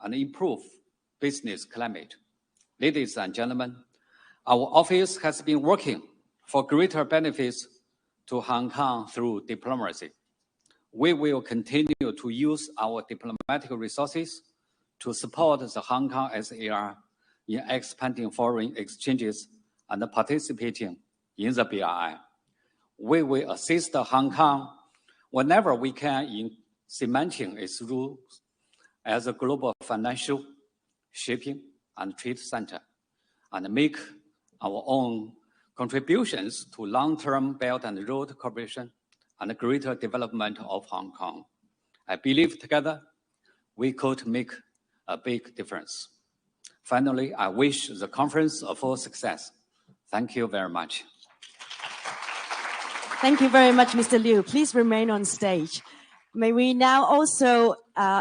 and improve business climate. Ladies and gentlemen, our office has been working for greater benefits to Hong Kong through diplomacy. We will continue to use our diplomatic resources to support the Hong Kong SAR in expanding foreign exchanges and participating in the BRI. We will assist Hong Kong whenever we can in cementing its role as a global financial, shipping, and trade center, and make our own contributions to long-term Belt and Road cooperation and greater development of Hong Kong. I believe together we could make a big difference. Finally, I wish the conference a full success. Thank you very much. Thank you very much, Mr. Liu. Please remain on stage. May we now also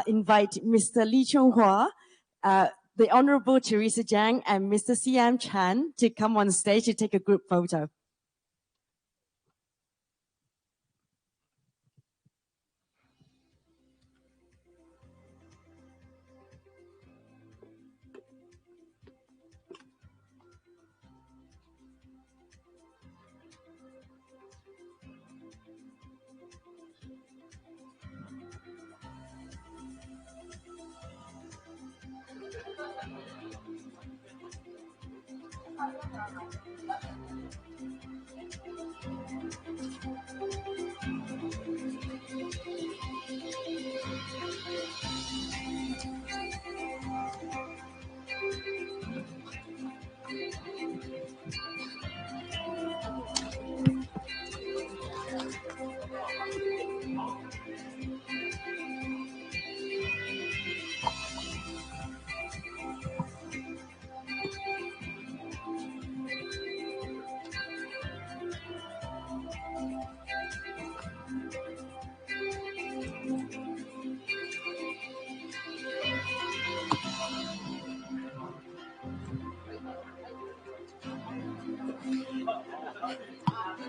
invite Mr. Lee Chung-hua, the Honorable Teresa Jiang, and Mr. C.M. Chan to come on stage to take a group photo.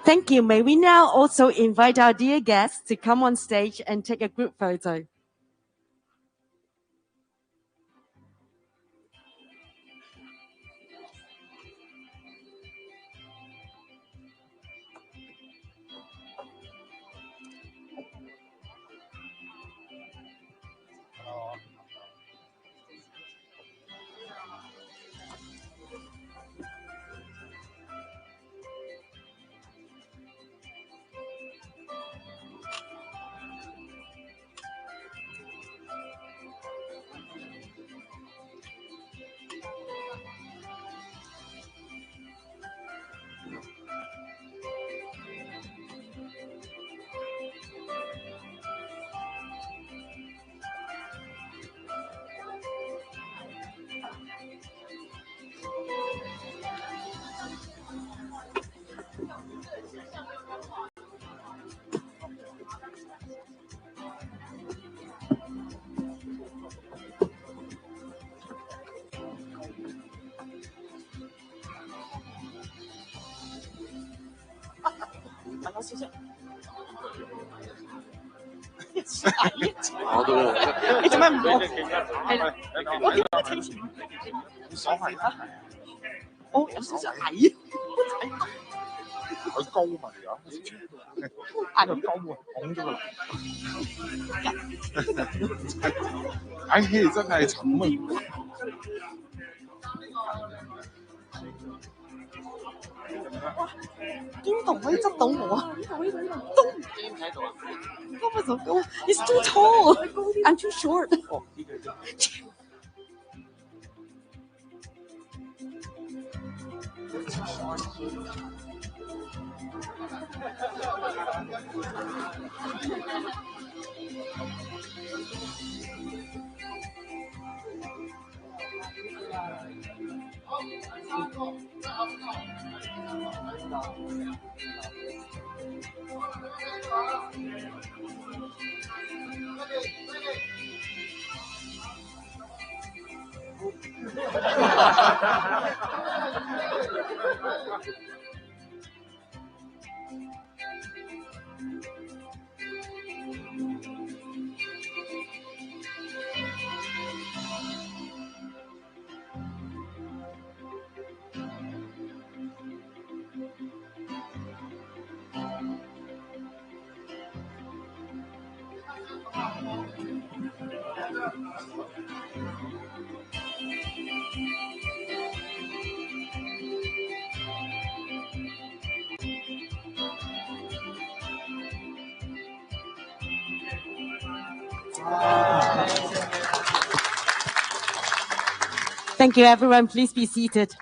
Thank you. May we now also invite our dear guests to come on stage and take a group photo. It's too tall. I'm too short. Thank you, everyone. Please be seated.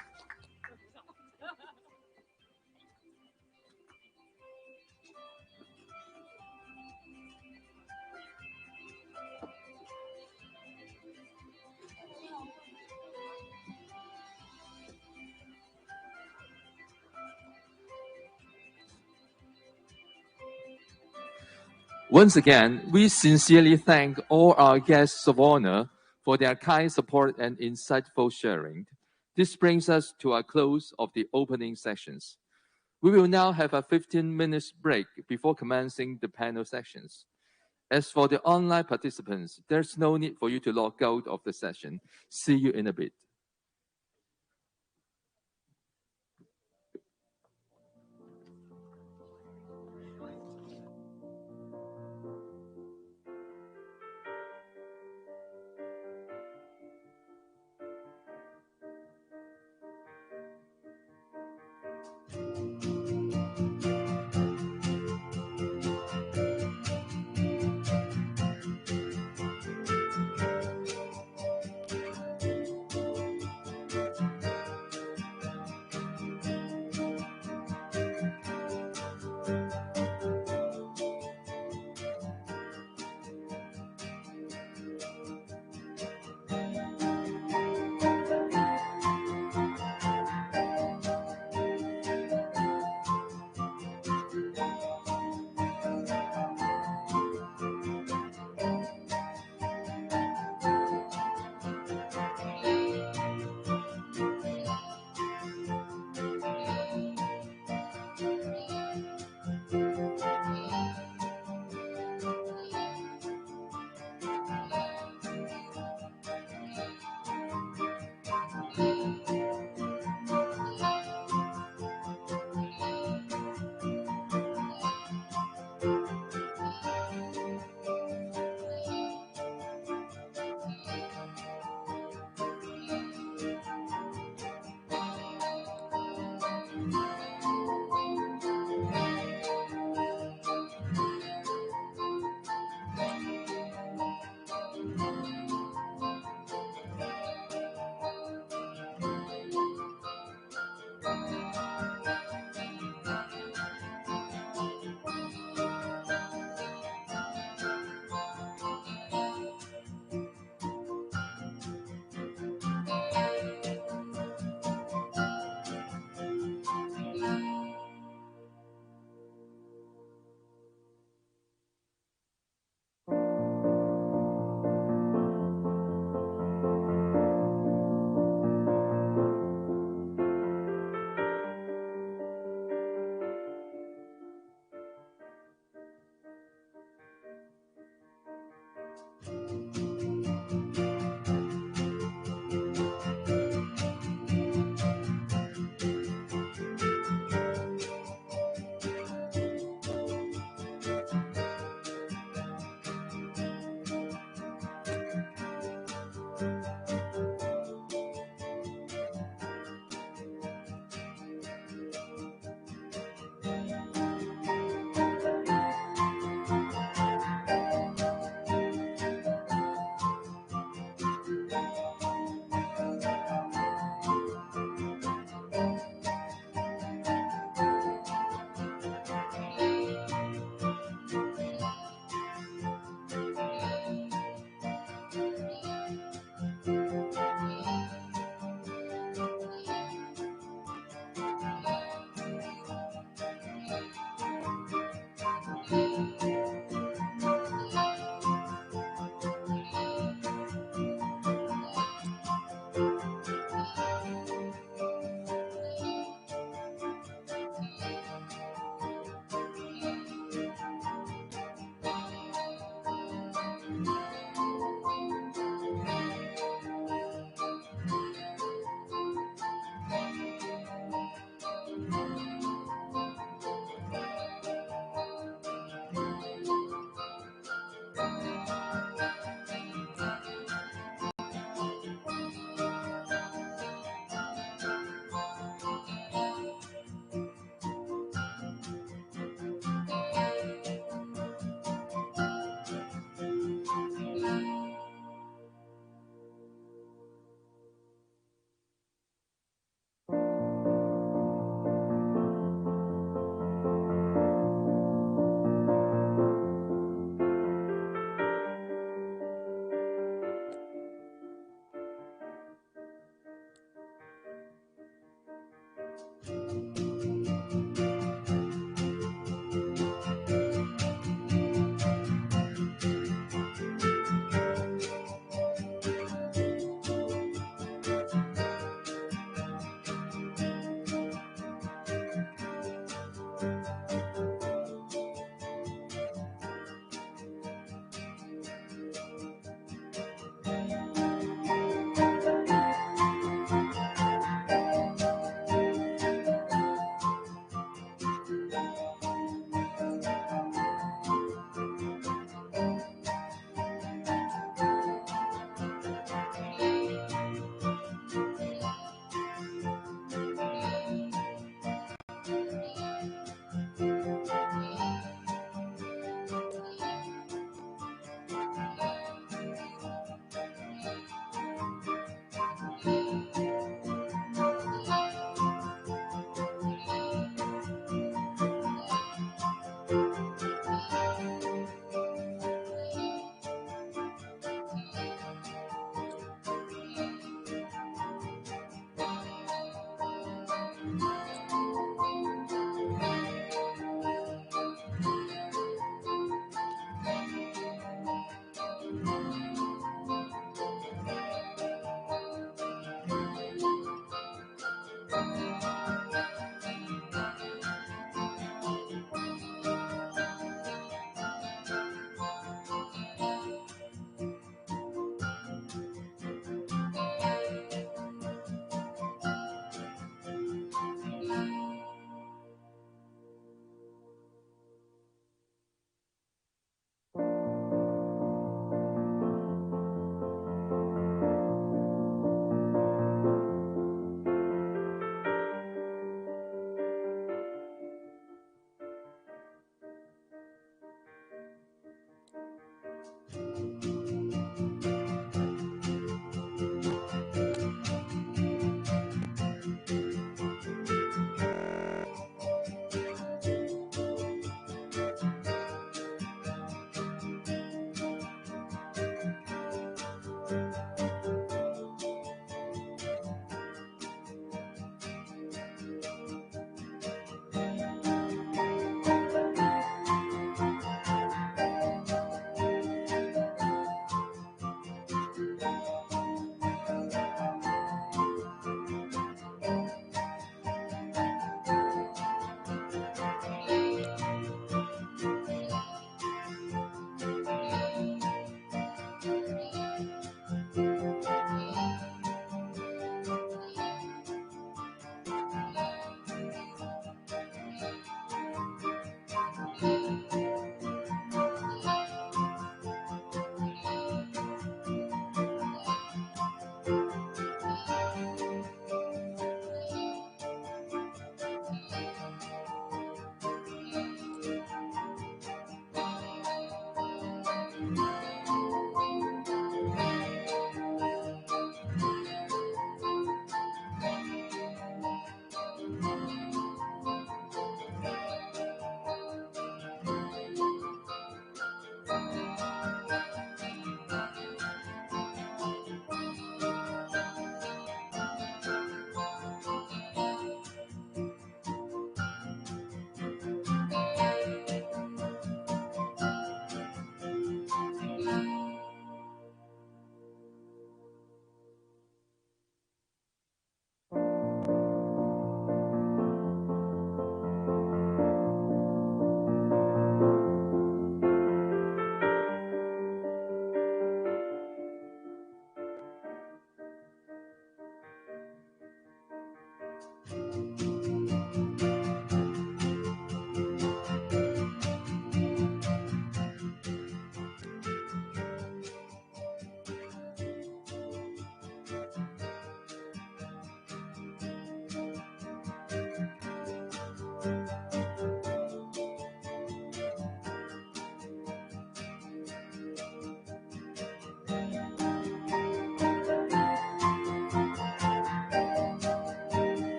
Once again, we sincerely thank all our guests of honor for their kind support and insightful sharing. This brings us to a close of the opening sessions. We will now have a 15-minute break before commencing the panel sessions. As for the online participants, there's no need for you to log out of the session. See you in a bit.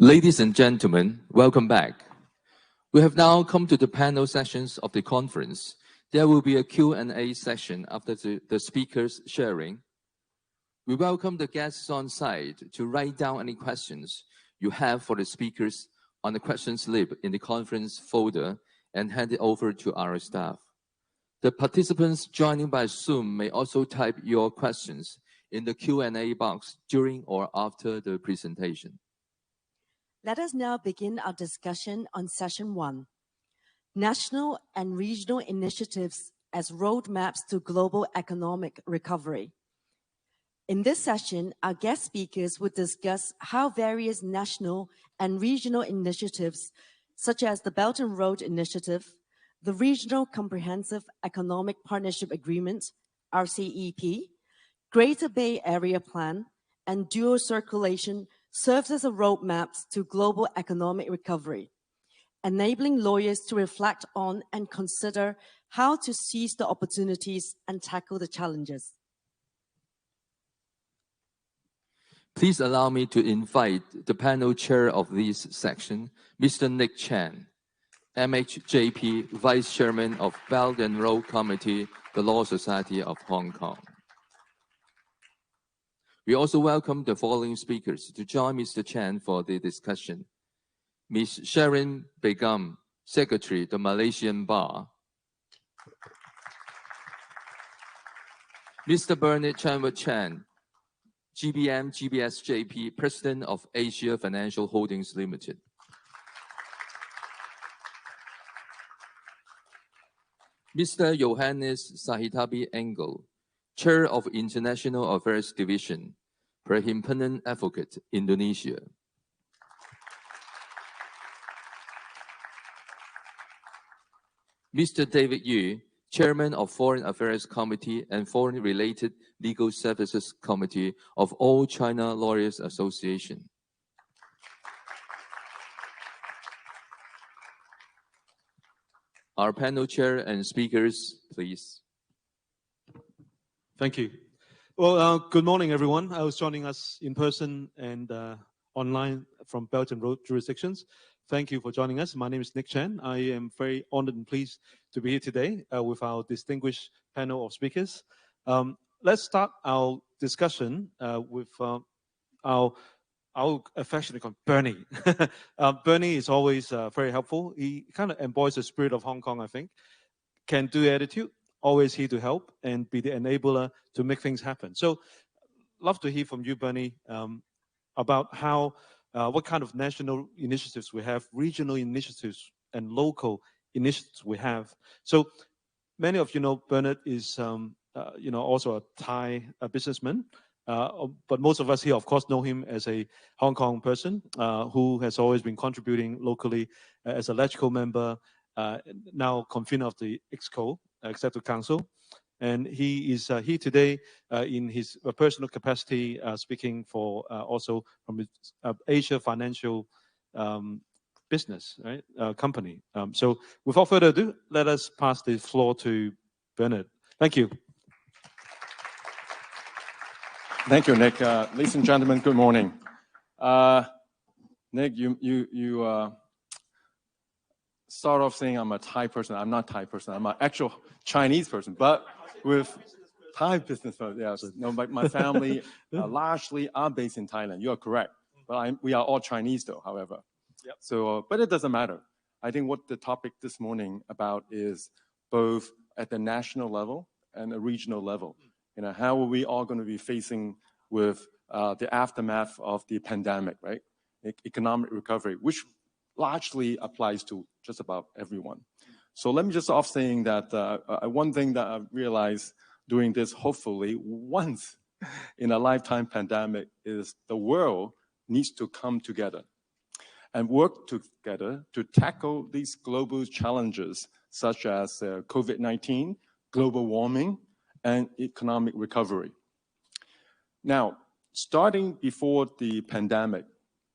Ladies and gentlemen, welcome back. We have now come to the panel sessions of the conference. There will be a Q&A session after the speakers' sharing. We welcome the guests on site to write down any questions you have for the speakers on the questions lib in the conference folder and hand it over to our staff. The participants joining by Zoom may also type your questions in the Q&A box during or after the presentation. Let us now begin our discussion on Session 1, National and Regional Initiatives as Roadmaps to Global Economic Recovery. In this session, our guest speakers will discuss how various national and regional initiatives, such as the Belt and Road Initiative, the Regional Comprehensive Economic Partnership Agreement, RCEP, Greater Bay Area Plan, and Dual Circulation serves as a roadmap to global economic recovery, enabling lawyers to reflect on and consider how to seize the opportunities and tackle the challenges. Please allow me to invite the panel chair of this section, Mr. Nick Chan, MHJP Vice Chairman of Belt and Road Committee, the Law Society of Hong Kong. We also welcome the following speakers to join Mr. Chan for the discussion. Ms. Shahareen Begum, Secretary, the Malaysian Bar. Mr. Bernard Chanwood Chan, GBM GBSJP, President of Asia Financial Holdings Limited. Mr. Johannes Sahetapy-Engel, Chair of International Affairs Division, Perhimpunan Advocate, Indonesia. Mr. David Yu, Chairman of Foreign Affairs Committee and Foreign Related Legal Services Committee of All China Lawyers Association. Our panel chair and speakers, please. Thank you. Well, good morning, everyone. I was joining us in person and online from Belt and Road jurisdictions. Thank you for joining us. My name is Nick Chan. I am very honored and pleased to be here today with our distinguished panel of speakers. Let's start our discussion with our affectionate call, Bernie. Bernie is always very helpful. He kind of embodies the spirit of Hong Kong, I think. Can-do attitude, always here to help and be the enabler to make things happen. So, love to hear from you, Bernie, about how, what kind of national initiatives we have, regional initiatives, and local initiatives we have. So, many of you know Bernard is, also a Thai businessman. But most of us here, of course, know him as a Hong Kong person who has always been contributing locally as a LegCo member, now convener of the EXCO, Executive Council. And he is here today in his personal capacity, speaking for also from his Asia Financial Business company. So without further ado, let us pass the floor to Bernard. Thank you. Thank you, Nick. Ladies and gentlemen, good morning. Nick, you start off saying I'm a Thai person. I'm not a Thai person. I'm an actual Chinese person, but with Thai business. Yes. No, my family largely are based in Thailand. You are correct. But we are all Chinese, though, however. Yep. So, but it doesn't matter. I think what the topic this morning about is both at the national level and the regional level. You know, how are we all going to be facing with the aftermath of the pandemic, right? Economic recovery, which largely applies to just about everyone. So let me just off saying that one thing that I've realized doing this, hopefully once in a lifetime pandemic, is the world needs to come together and work together to tackle these global challenges such as COVID-19, global warming, and economic recovery. Now, starting before the pandemic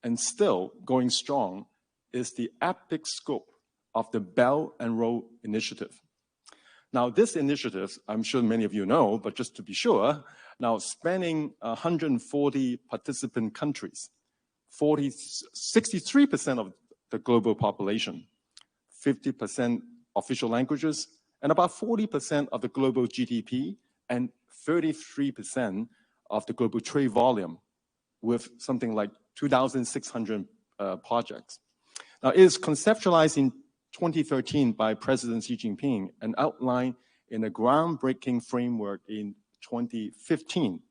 and still going strong is the epic scope of the Belt and Road Initiative. Now, this initiative, I'm sure many of you know, but just to be sure, now spanning 140 participant countries 63% of the global population, 50% official languages, and about 40% of the global GDP, and 33% of the global trade volume, with something like 2,600 projects. Now, it is conceptualized in 2013 by President Xi Jinping and outlined in a groundbreaking framework in 2015.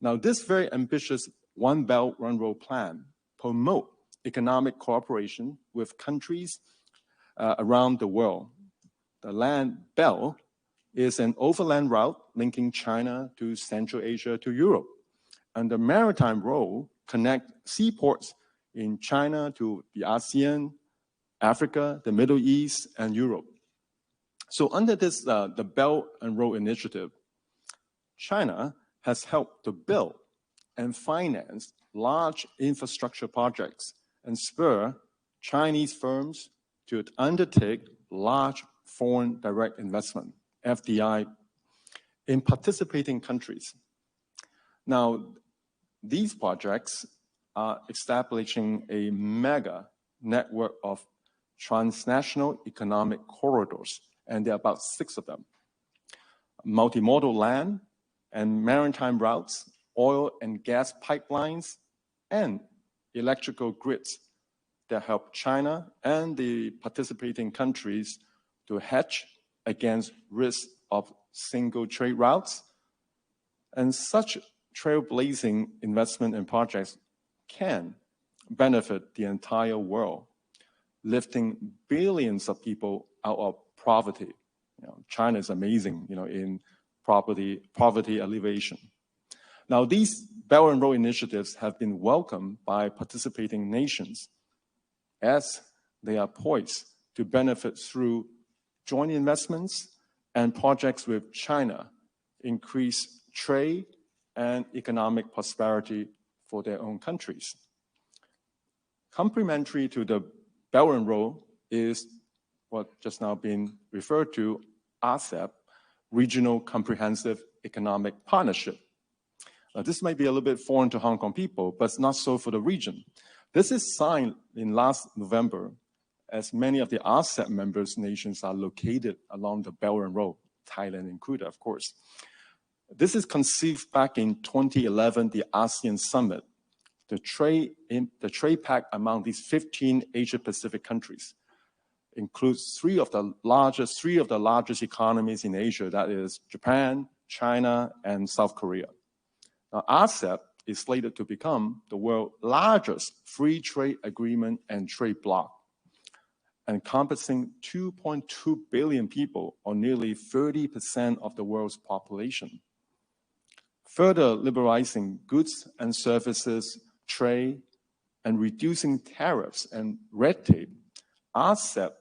Now, this very ambitious One Belt, One Road plan promotes economic cooperation with countries around the world. The land belt is an overland route linking China to Central Asia to Europe. And the maritime road connects seaports in China to the ASEAN, Africa, the Middle East, and Europe. So under this, the Belt and Road Initiative, China has helped to build and finance large infrastructure projects and spur Chinese firms to undertake large foreign direct investment, FDI, in participating countries. Now, these projects are establishing a mega network of transnational economic corridors, and there are about 6 of them. Multimodal land and maritime routes, oil and gas pipelines, and electrical grids that help China and the participating countries to hedge against risk of single trade routes. And such trailblazing investment and projects can benefit the entire world, lifting billions of people out of poverty. China is amazing, in poverty alleviation. Now, these Belt and Road initiatives have been welcomed by participating nations as they are poised to benefit through joint investments and projects with China, increase trade and economic prosperity for their own countries. Complementary to the Belt and Road is what just now been referred to, RCEP, Regional Comprehensive Economic Partnership. This might be a little bit foreign to Hong Kong people, but it's not so for the region. This is signed in last November, as many of the RCEP members nations are located along the Belt and Road, Thailand included, of course. This is conceived back in 2011, the ASEAN Summit, the trade pact among these 15 Asia-Pacific countries includes three of the largest economies in Asia, that is Japan, China, and South Korea. Now, RCEP is slated to become the world's largest free trade agreement and trade bloc, encompassing 2.2 billion people, or nearly 30% of the world's population. Further liberalizing goods and services, trade, and reducing tariffs and red tape, RCEP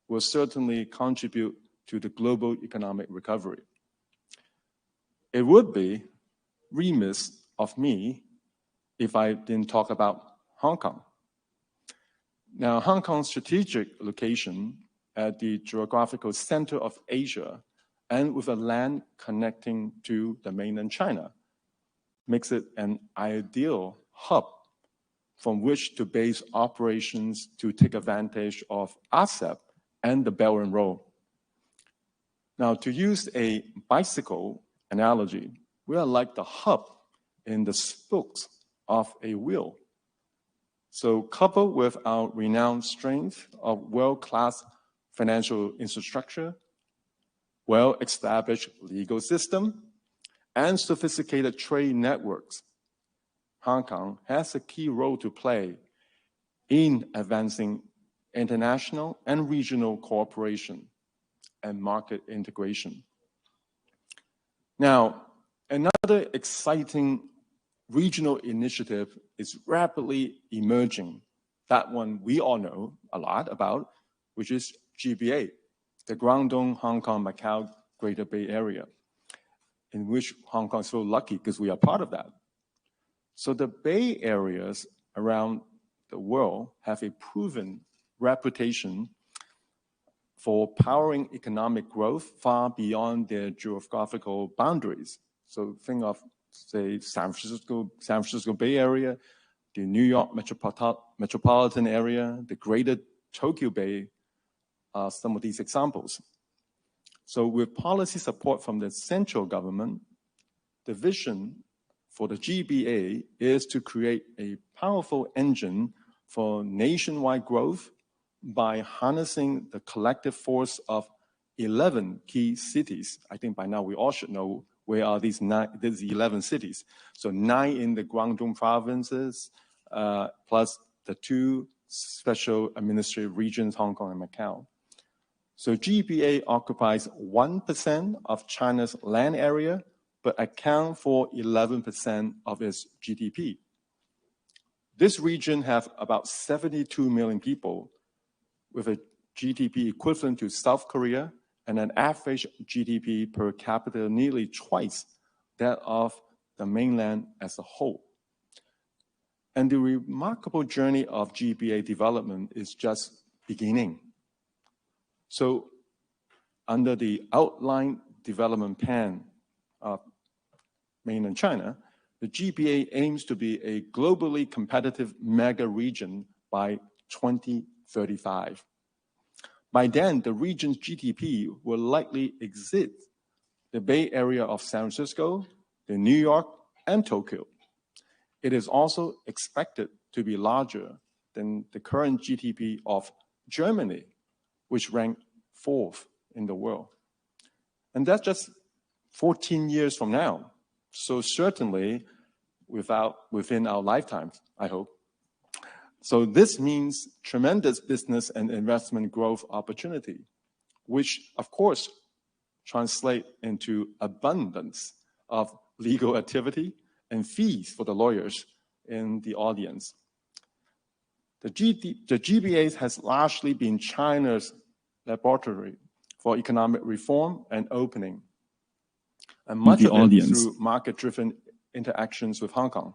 will certainly contribute to the global economic recovery. It would be remiss of me if I didn't talk about Hong Kong. Now, Hong Kong's strategic location at the geographical center of Asia and with a land connecting to the mainland China makes it an ideal hub from which to base operations to take advantage of RCEP and the Belt and Road. Now, to use a bicycle analogy, we are like the hub in the spokes of a wheel. So coupled with our renowned strength of world-class financial infrastructure, well-established legal system, and sophisticated trade networks, Hong Kong has a key role to play in advancing international and regional cooperation and market integration. Now, another exciting regional initiative is rapidly emerging. That one we all know a lot about, which is GBA, the Guangdong, Hong Kong, Macau, Greater Bay Area, in which Hong Kong is so lucky because we are part of that. So the Bay Areas around the world have a proven reputation for powering economic growth far beyond their geographical boundaries. So think of, say, San Francisco Bay Area, the New York metropolitan area, the greater Tokyo Bay are some of these examples. So with policy support from the central government, the vision for the GBA is to create a powerful engine for nationwide growth by harnessing the collective force of 11 key cities. I think by now we all should know where are these 11 cities. So 9 in the Guangdong provinces, plus the 2 special administrative regions, Hong Kong and Macau. So GBA occupies 1% of China's land area, but account for 11% of its GDP. This region has about 72 million people with a GDP equivalent to South Korea and an average GDP per capita nearly twice that of the mainland as a whole. And the remarkable journey of GBA development is just beginning. So under the outline development plan of mainland China, the GBA aims to be a globally competitive mega region by 2035. By then, the region's GDP will likely exceed the Bay Area of San Francisco, the New York, and Tokyo. It is also expected to be larger than the current GDP of Germany, which ranked 4th in the world. And that's just 14 years from now. So certainly within our lifetimes, I hope. So this means tremendous business and investment growth opportunity, which of course translate into abundance of legal activity and fees for the lawyers in the audience. The GBA has largely been China's laboratory for economic reform and opening, and much of it through market-driven interactions with Hong Kong.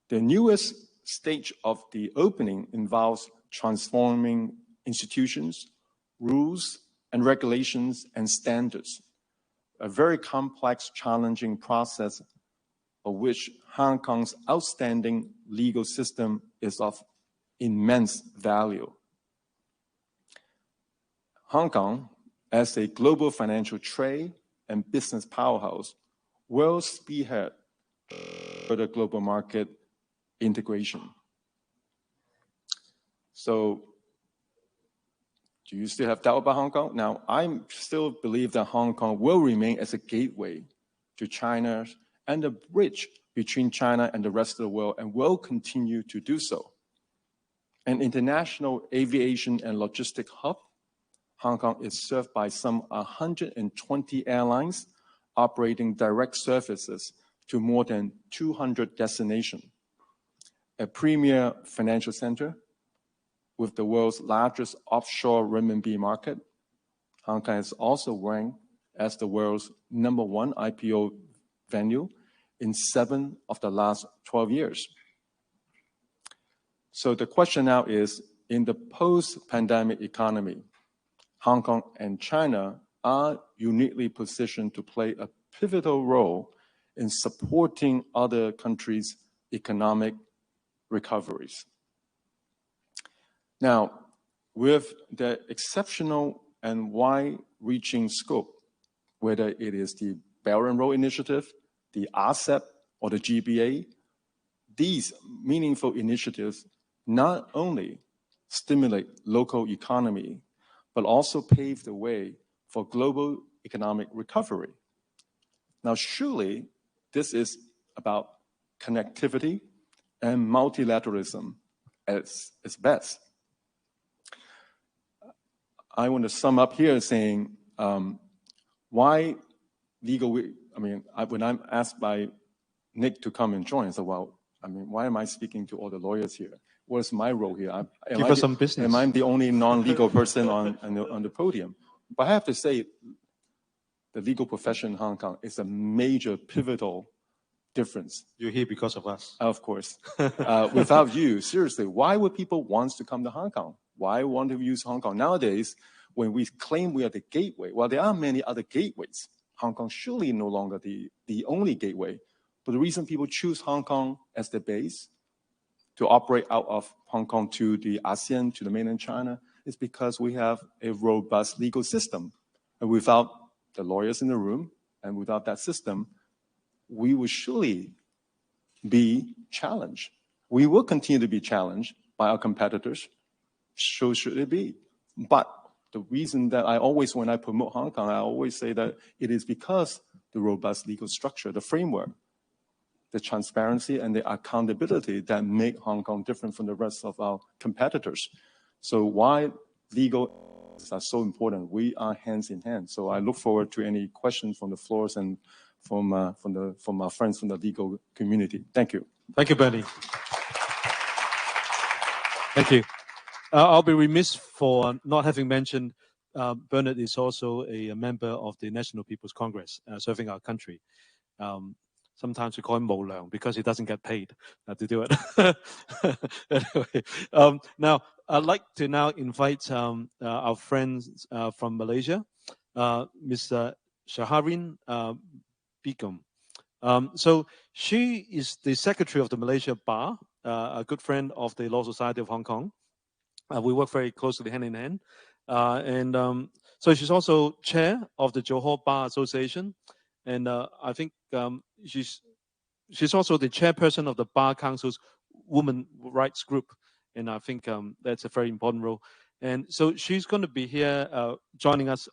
The newest stage of the opening involves transforming institutions, rules, and regulations and standards, a very complex, challenging process of which Hong Kong's outstanding legal system is of immense value. Hong Kong, as a global financial trade and business powerhouse, will spearhead further global market integration. So, do you still have doubt about Hong Kong? Now, I still believe that Hong Kong will remain as a gateway to China and a bridge between China and the rest of the world, and will continue to do so. An international aviation and logistic hub, Hong Kong is served by some 120 airlines operating direct services to more than 200 destinations. A premier financial center with the world's largest offshore renminbi market, Hong Kong is also ranked as the world's #1 IPO venue in 7 of the last 12 years. So the question now is, in the post-pandemic economy, Hong Kong and China are uniquely positioned to play a pivotal role in supporting other countries' economic recoveries. Now, with the exceptional and wide-reaching scope, whether it is the Belt and Road Initiative, the RCEP, or the GBA, these meaningful initiatives not only stimulate local economy, but also pave the way for global economic recovery. Now, surely this is about connectivity and multilateralism at its best. I want to sum up here saying why legal, when I'm asked by Nick to come and join, I said, well, why am I speaking to all the lawyers here? What's my role here? Give us some business. Am I the only non-legal person on the podium? But I have to say, the legal profession in Hong Kong is a major pivotal difference. You're here because of us. Of course. Without you, seriously, why would people want to come to Hong Kong? Why want to use Hong Kong? Nowadays, when we claim we are the gateway, well, there are many other gateways. Hong Kong surely no longer the only gateway, But the reason people choose Hong Kong as their base to operate out of Hong Kong to the ASEAN, to the mainland China, is because we have a robust legal system. And without the lawyers in the room and without that system, we will surely be challenged. We will continue to be challenged by our competitors. So should it be. But the reason that I always, when I promote Hong Kong, I always say that it is because the robust legal structure, the framework, the transparency and the accountability that make Hong Kong different from the rest of our competitors. So why legal are so important? We are hands in hand. So I look forward to any questions from the floors and from our friends from the legal community. Thank you. Thank you, Bernie. Thank you. I'll be remiss for not having mentioned Bernard is also a member of the National People's Congress, serving our country. Sometimes we call him Mo Leung because he doesn't get paid to do it. Anyway, now I'd like to now invite our friends from Malaysia, Ms. Shahareen Begum. So she is the secretary of the Malaysia Bar, a good friend of the Law Society of Hong Kong. We work very closely hand in hand. So she's also chair of the Johor Bar Association. And I think she's also the chairperson of the Bar Council's Women Rights Group. And I think that's a very important role. And so she's going to be here joining us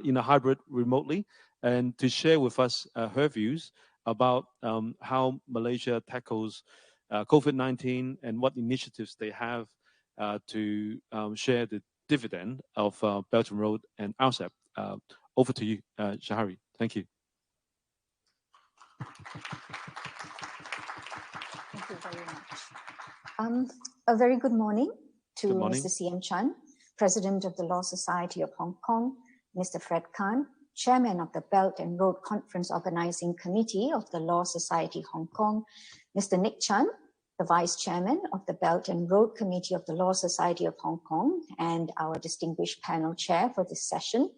in a hybrid remotely and to share with us her views about how Malaysia tackles COVID-19 and what initiatives they have to share the dividend of Belt and Road and RCEP. Over to you, Shahari. Thank you. Thank you very much. A very good morning to Mr. CM Chan, President of the Law Society of Hong Kong, Mr. Fred Khan, Chairman of the Belt and Road Conference Organizing Committee of the Law Society Hong Kong, Mr. Nick Chan, the Vice Chairman of the Belt and Road Committee of the Law Society of Hong Kong, and our distinguished panel chair for this session,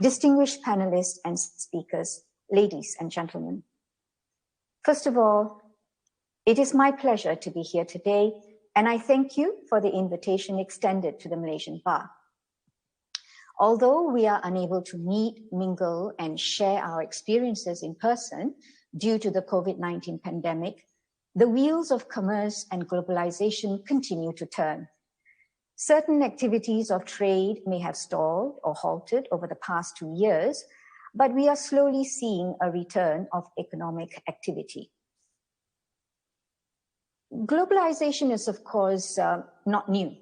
distinguished panelists and speakers, ladies and gentlemen. First of all, it is my pleasure to be here today, and I thank you for the invitation extended to the Malaysian Bar. Although we are unable to meet, mingle, and share our experiences in person due to the COVID-19 pandemic, the wheels of commerce and globalization continue to turn. Certain activities of trade may have stalled or halted over the past 2 years, but we are slowly seeing a return of economic activity. Globalization is, of course, not new.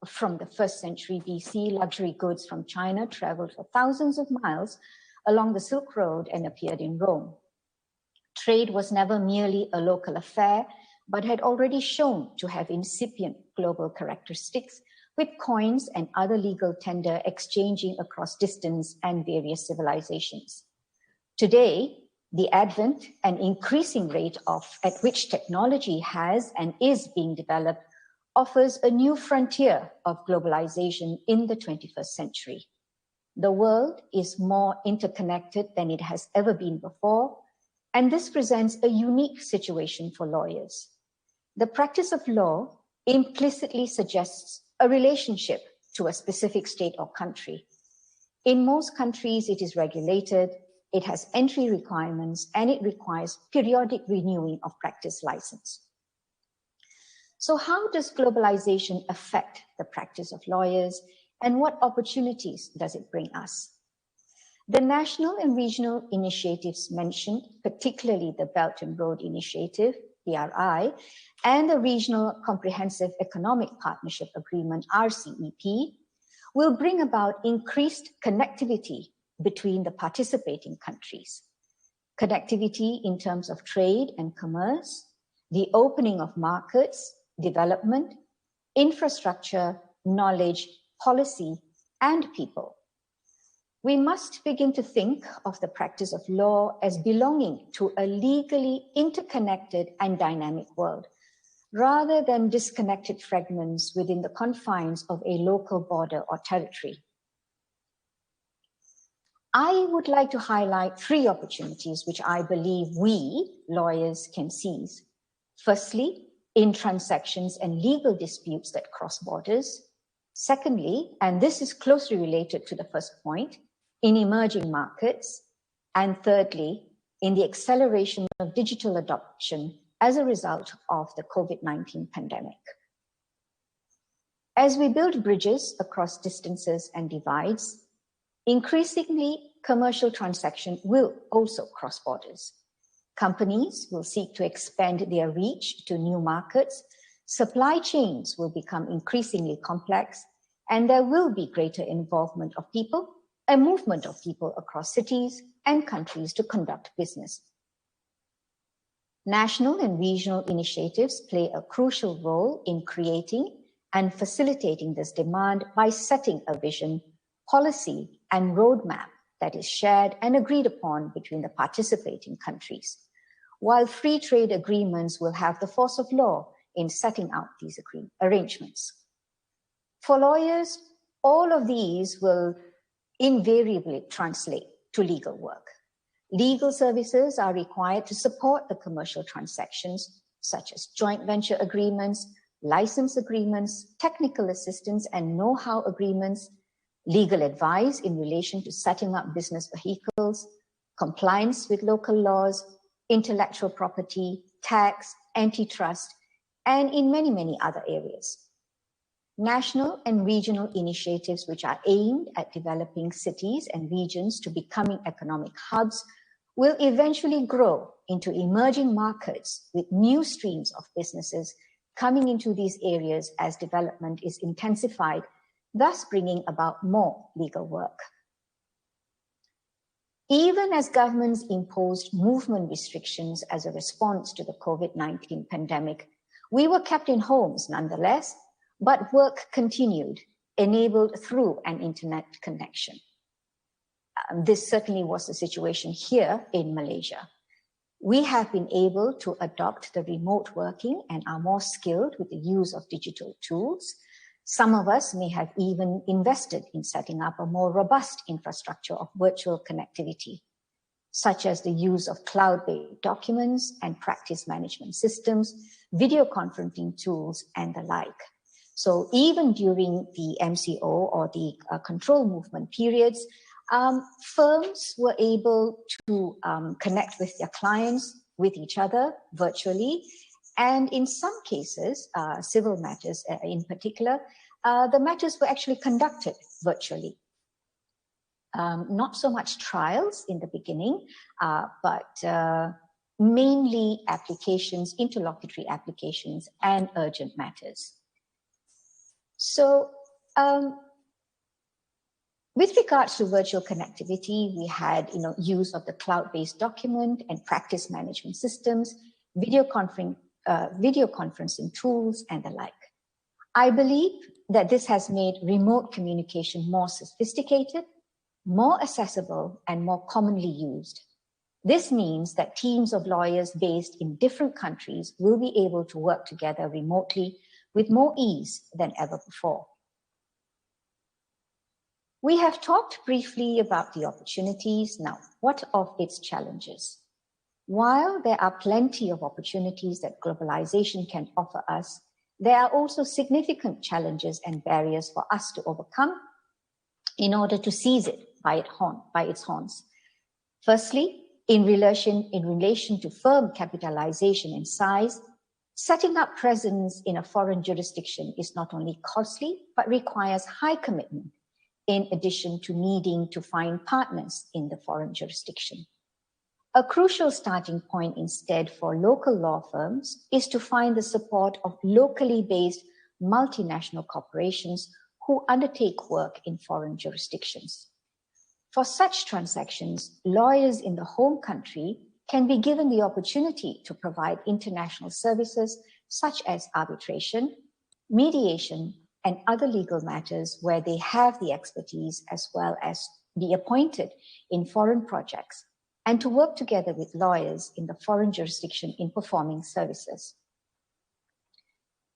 From the 1st century BC, luxury goods from China traveled for thousands of miles along the Silk Road and appeared in Rome. Trade was never merely a local affair, but had already shown to have incipient global characteristics, with coins and other legal tender exchanging across distance and various civilizations. Today, the advent and increasing rate at which technology has and is being developed offers a new frontier of globalization in the 21st century. The world is more interconnected than it has ever been before, and this presents a unique situation for lawyers. The practice of law implicitly suggests a relationship to a specific state or country. In most countries, it is regulated, it has entry requirements, and it requires periodic renewing of practice license. So how does globalization affect the practice of lawyers, and what opportunities does it bring us? The national and regional initiatives mentioned, particularly the Belt and Road Initiative, BRI, and the Regional Comprehensive Economic Partnership Agreement, RCEP, will bring about increased connectivity between the participating countries. Connectivity in terms of trade and commerce, the opening of markets, development, infrastructure, knowledge, policy, and people. We must begin to think of the practice of law as belonging to a legally interconnected and dynamic world, rather than disconnected fragments within the confines of a local border or territory. I would like to highlight 3 opportunities which I believe we, lawyers, can seize. Firstly, in transactions and legal disputes that cross borders. Secondly, and this is closely related to the first point, in emerging markets. And thirdly, in the acceleration of digital adoption as a result of the COVID-19 pandemic. As we build bridges across distances and divides, increasingly commercial transaction will also cross borders. Companies will seek to expand their reach to new markets, supply chains will become increasingly complex, and there will be greater involvement of people, a movement of people across cities and countries to conduct business. National and regional initiatives play a crucial role in creating and facilitating this demand by setting a vision, policy, and roadmap that is shared and agreed upon between the participating countries, while free trade agreements will have the force of law in setting out these arrangements. For lawyers, all of these will invariably translate to legal work. Legal services are required to support the commercial transactions, such as joint venture agreements, license agreements, technical assistance and know-how agreements, legal advice in relation to setting up business vehicles, compliance with local laws, intellectual property, tax, antitrust, and in many, many other areas. National and regional initiatives which are aimed at developing cities and regions to becoming economic hubs will eventually grow into emerging markets with new streams of businesses coming into these areas as development is intensified, thus bringing about more legal work. Even as governments imposed movement restrictions as a response to the COVID-19 pandemic, we were kept in homes nonetheless, but work continued, enabled through an internet connection. This certainly was the situation here in Malaysia. We have been able to adopt the remote working and are more skilled with the use of digital tools. Some of us may have even invested in setting up a more robust infrastructure of virtual connectivity, such as the use of cloud-based documents and practice management systems, video conferencing tools, and the like. So even during the MCO or the control movement periods, firms were able to connect with their clients, with each other virtually. And in some cases, civil matters in particular, the matters were actually conducted virtually. Not so much trials in the beginning, but mainly applications, interlocutory applications, and urgent matters. So with regards to virtual connectivity, we had use of the cloud-based document and practice management systems, video conferencing tools, and the like. I believe that this has made remote communication more sophisticated, more accessible, and more commonly used. This means that teams of lawyers based in different countries will be able to work together remotely with more ease than ever before. We have talked briefly about the opportunities. Now, what of its challenges? While there are plenty of opportunities that globalization can offer us, there are also significant challenges and barriers for us to overcome in order to seize it by its horns. Firstly, in relation to firm capitalization and size, setting up presence in a foreign jurisdiction is not only costly, but requires high commitment, in addition to needing to find partners in the foreign jurisdiction. A crucial starting point instead for local law firms is to find the support of locally based multinational corporations who undertake work in foreign jurisdictions. For such transactions, lawyers in the home country can be given the opportunity to provide international services such as arbitration, mediation, and other legal matters where they have the expertise, as well as be appointed in foreign projects, and to work together with lawyers in the foreign jurisdiction in performing services.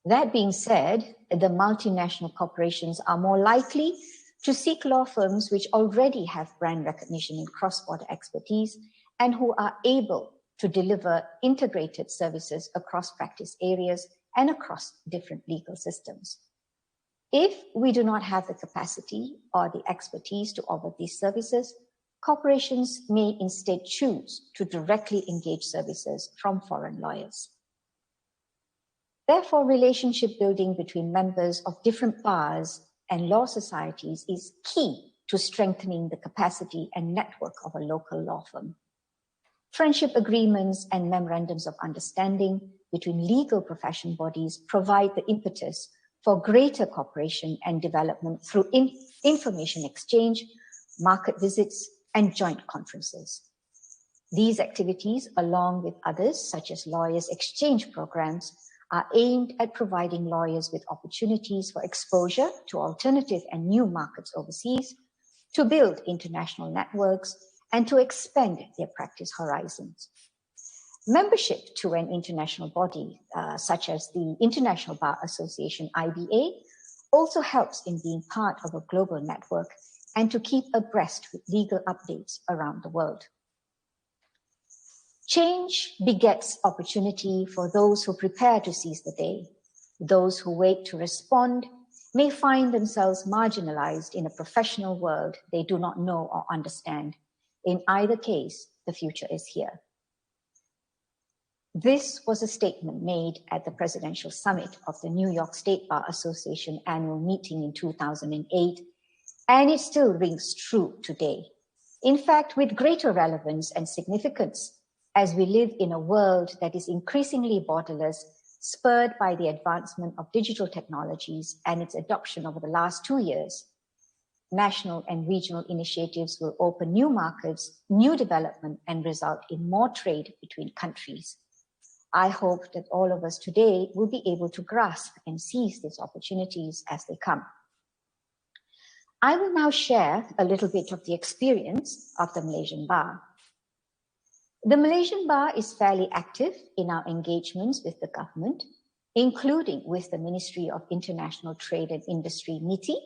That being said, the multinational corporations are more likely to seek law firms which already have brand recognition in cross-border expertise and who are able to deliver integrated services across practice areas and across different legal systems. If we do not have the capacity or the expertise to offer these services, corporations may instead choose to directly engage services from foreign lawyers. Therefore, relationship building between members of different bars and law societies is key to strengthening the capacity and network of a local law firm. Friendship agreements and memorandums of understanding between legal profession bodies provide the impetus for greater cooperation and development through information exchange, market visits, and joint conferences. These activities, along with others such as lawyers' exchange programs, are aimed at providing lawyers with opportunities for exposure to alternative and new markets overseas, to build international networks, and to expand their practice horizons. Membership to an international body, such as the International Bar Association, IBA, also helps in being part of a global network and to keep abreast with legal updates around the world. Change begets opportunity for those who prepare to seize the day. Those who wait to respond may find themselves marginalized in a professional world they do not know or understand. In either case, the future is here. This was a statement made at the Presidential Summit of the New York State Bar Association annual meeting in 2008, and it still rings true today. In fact, with greater relevance and significance, as we live in a world that is increasingly borderless, spurred by the advancement of digital technologies and its adoption over the last 2 years. National and regional initiatives will open new markets, new development, and result in more trade between countries. I hope that all of us today will be able to grasp and seize these opportunities as they come. I will now share a little bit of the experience of the Malaysian Bar. The Malaysian Bar is fairly active in our engagements with the government, including with the Ministry of International Trade and Industry, MITI,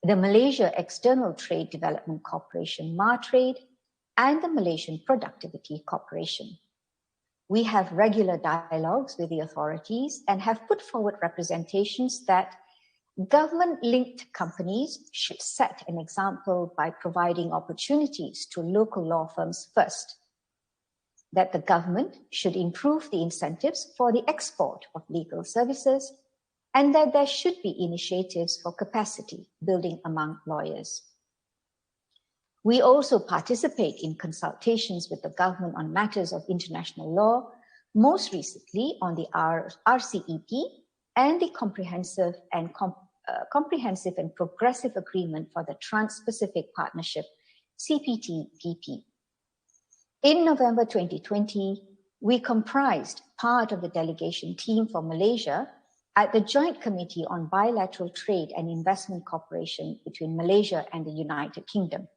the Malaysia External Trade Development Corporation, MARTRADE, and the Malaysian Productivity Corporation. We have regular dialogues with the authorities and have put forward representations that government-linked companies should set an example by providing opportunities to local law firms first, that the government should improve the incentives for the export of legal services, and that there should be initiatives for capacity building among lawyers. We also participate in consultations with the government on matters of international law, most recently on the RCEP and the Comprehensive and Progressive Agreement for the Trans-Pacific Partnership, CPTPP. In November 2020, we comprised part of the delegation team for Malaysia at the Joint Committee on Bilateral Trade and Investment Cooperation between Malaysia and the United Kingdom.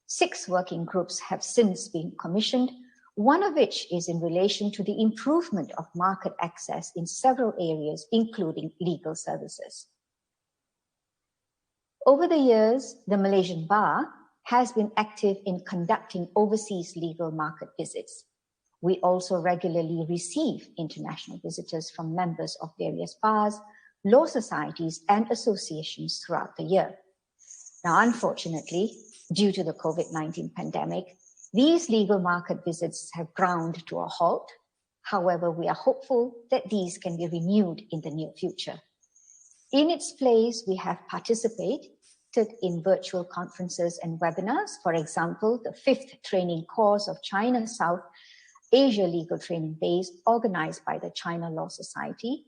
6 working groups have since been commissioned, one of which is in relation to the improvement of market access in several areas, including legal services. Over the years, the Malaysian Bar has been active in conducting overseas legal market visits. We also regularly receive international visitors from members of various bars, law societies, and associations throughout the year. Now, unfortunately, due to the COVID-19 pandemic, these legal market visits have ground to a halt. However, we are hopeful that these can be renewed in the near future. In its place, we have participated in virtual conferences and webinars. For example, the 5th training course of China South Asia Legal Training Base organized by the China Law Society,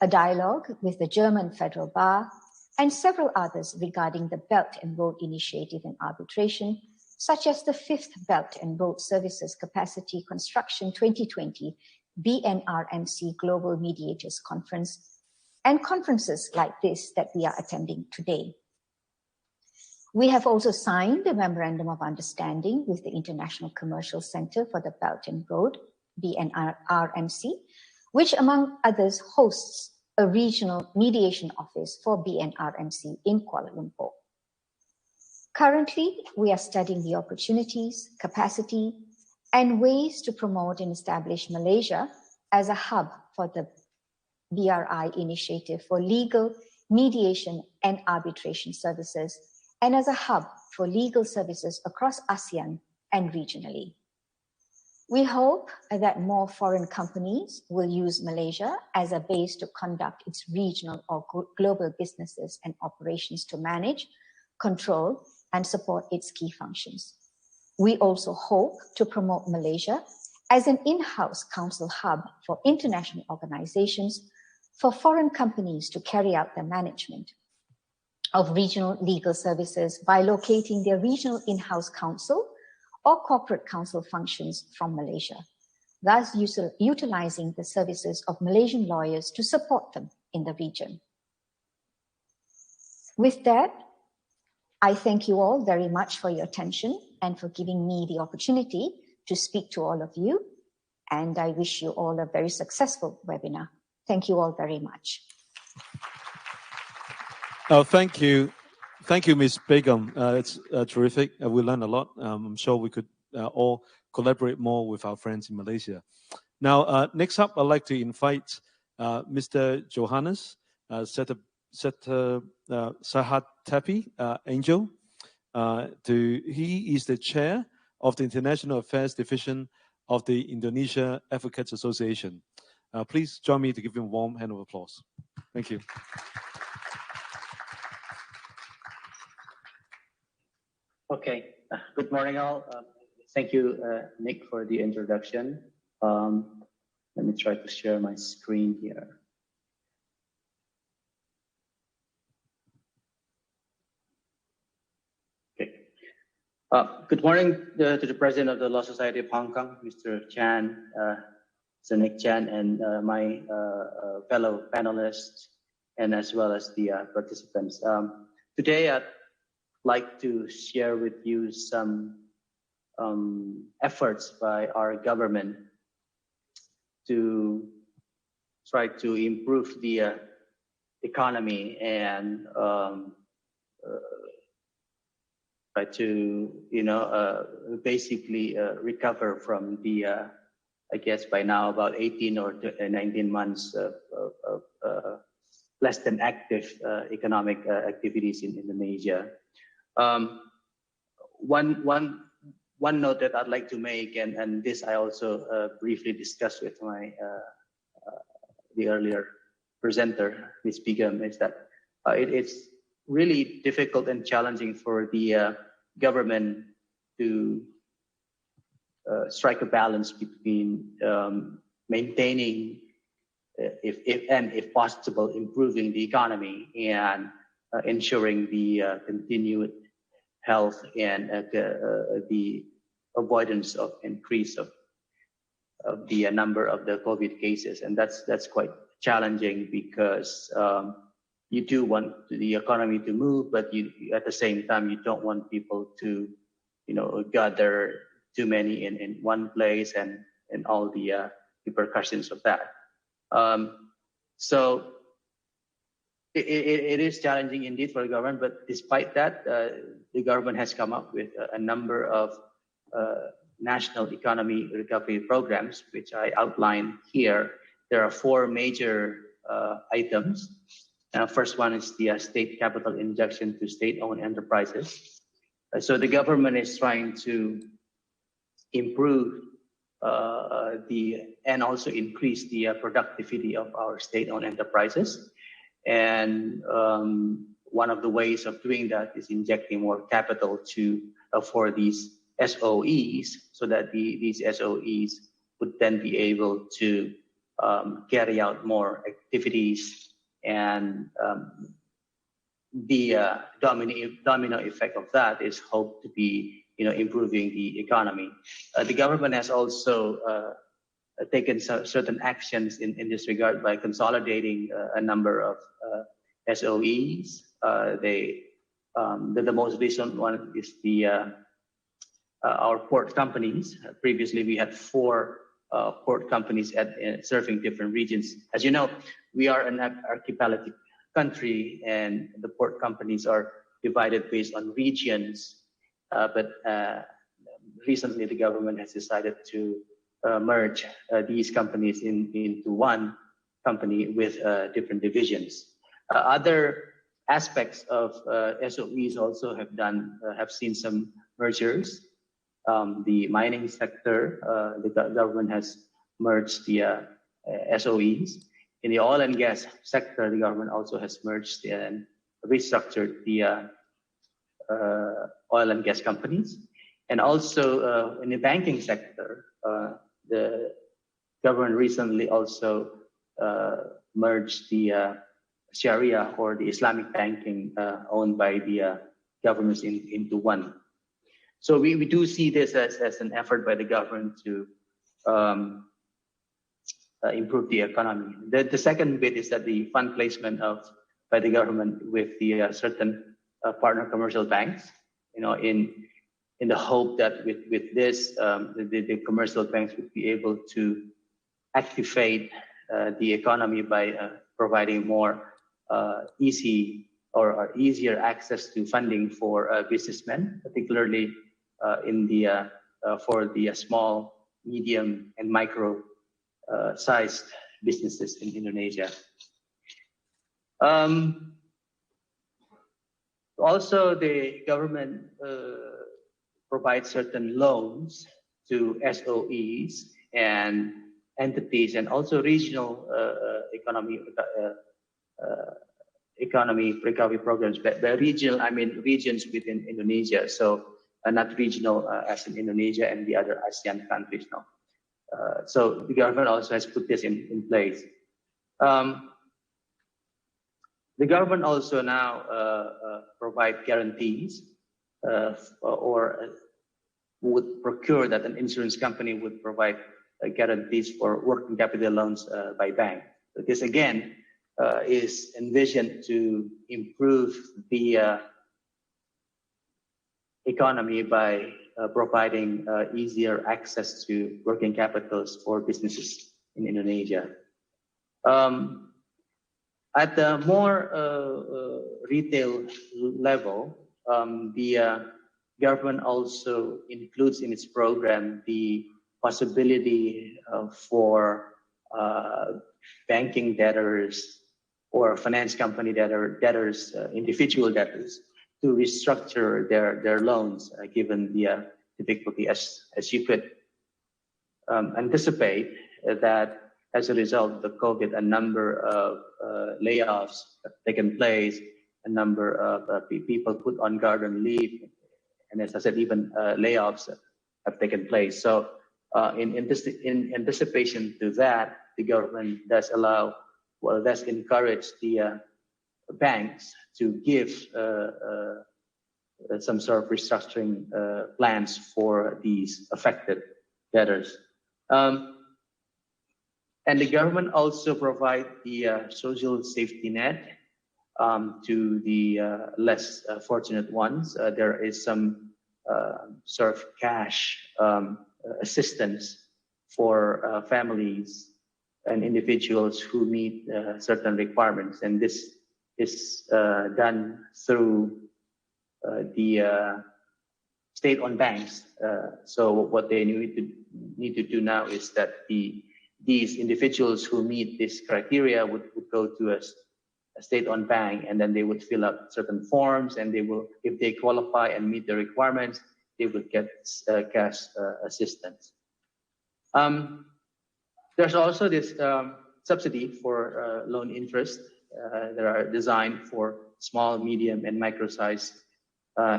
a dialogue with the German Federal Bar, and several others regarding the Belt and Road Initiative and arbitration, such as the 5th Belt and Road Services Capacity Construction 2020 BNRMC Global Mediators Conference, and conferences like this that we are attending today. We have also signed a Memorandum of Understanding with the International Commercial Center for the Belt and Road, BNRMC, which among others hosts a regional mediation office for BNRMC in Kuala Lumpur. Currently, we are studying the opportunities, capacity, and ways to promote and establish Malaysia as a hub for the BRI initiative for legal mediation and arbitration services, and as a hub for legal services across ASEAN and regionally. We hope that more foreign companies will use Malaysia as a base to conduct its regional or global businesses and operations to manage, control, and support its key functions. We also hope to promote Malaysia as an in-house council hub for international organizations for foreign companies to carry out the management of regional legal services by locating their regional in-house counsel or corporate counsel functions from Malaysia, thus utilizing the services of Malaysian lawyers to support them in the region. With that, I thank you all very much for your attention and for giving me the opportunity to speak to all of you. And I wish you all a very successful webinar. Thank you all very much. Thank you. Thank you, Ms. Begum. It's terrific. We learned a lot. I'm sure we could all collaborate more with our friends in Malaysia. Now, next up, I'd like to invite Mr. Johannes Sahetapy-Engel. He is the chair of the International Affairs Division of the Indonesia Advocates Association. Please join me to give him a warm hand of applause. Thank you. Okay, good morning all. Thank you, Nick, for the introduction. Let me try to share my screen here. Okay. Good morning to the President of the Law Society of Hong Kong, Mr. Chan, Sir Nick Chan, and my fellow panelists, and as well as the participants. Today, I'd like to share with you some efforts by our government to try to improve the economy and try to, basically recover from the, I guess by now about 18 or 19 months of less than active economic activities in Indonesia. One note that I'd like to make, and this I also briefly discussed with my the earlier presenter, Ms. Begum, is that it's really difficult and challenging for the government to strike a balance between maintaining, if possible, improving the economy and ensuring the continued health and the avoidance of increase of the number of the COVID cases. And that's quite challenging because you do want the economy to move, but you at the same time, you don't want people to, gather too many in one place and all the repercussions of that. So it is challenging indeed for the government, but despite that, the government has come up with a number of national economy recovery programs, which I outlined here. There are 4 major items. First one is the state capital injection to state-owned enterprises. So the government is trying to improve and also increase the productivity of our state-owned enterprises. And one of the ways of doing that is injecting more capital for these SOEs, so that these SOEs would then be able to carry out more activities, and the domino effect of that is hoped to be, improving the economy. The government has also taken certain actions in this regard by consolidating a number of SOEs. The most recent one is our port companies. Previously, we had 4 port companies serving different regions. As you know, we are an archipelagic country, and the port companies are divided based on regions, but recently the government has decided to merge these companies into one company with different divisions. Other aspects of SOEs also have seen some mergers. The mining sector, the government has merged the SOEs. In the oil and gas sector, the government also has merged and restructured the oil and gas companies. And also in the banking sector, the government recently also merged the Sharia or the Islamic banking owned by the governments into one. So we do see this as an effort by the government to improve the economy. The second bit is that the fund placement by the government with the certain partner commercial banks, in the hope that with this, the commercial banks would be able to activate the economy by providing more easy or easier access to funding for businessmen, particularly for the small, medium, and micro sized businesses in Indonesia. Also, the government provides certain loans to SOEs and entities, and also regional economy recovery programs. By regional, I mean regions within Indonesia. So not regional as in Indonesia and the other ASEAN countries. No. So the government also has put this in place. The government also now provide guarantees or would procure that an insurance company would provide guarantees for working capital loans by bank. This again is envisioned to improve the economy by providing easier access to working capitals for businesses in Indonesia. At the more retail level, the government also includes in its program the possibility for banking debtors or finance company debtors, individual debtors, to restructure their loans given the difficulty. As you could anticipate that as a result of the COVID, a number of layoffs have taken place, a number of people put on garden leave, and as I said, even layoffs have taken place. So in anticipation to that, the government does encourage the banks to give some sort of restructuring plans for these affected debtors. And the government also provide the social safety net to the less fortunate ones. There is some sort of cash assistance for families and individuals who meet certain requirements, and this is done through the state-owned banks. So what they need to do now is that these individuals who meet this criteria would go to a state-owned bank, and then they would fill out certain forms, and they will, if they qualify and meet the requirements, they would get cash assistance. There's also this subsidy for loan interest that are designed for small, medium, and micro-sized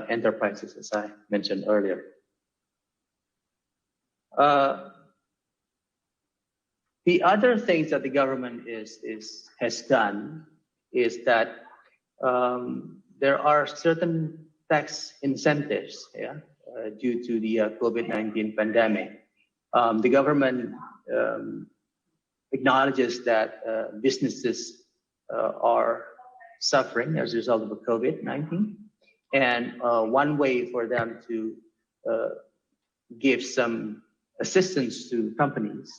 enterprises, as I mentioned earlier. The other things that the government has done is that there are certain tax incentives due to the COVID-19 pandemic. The government acknowledges that businesses are suffering as a result of the COVID-19, and one way for them to give some assistance to companies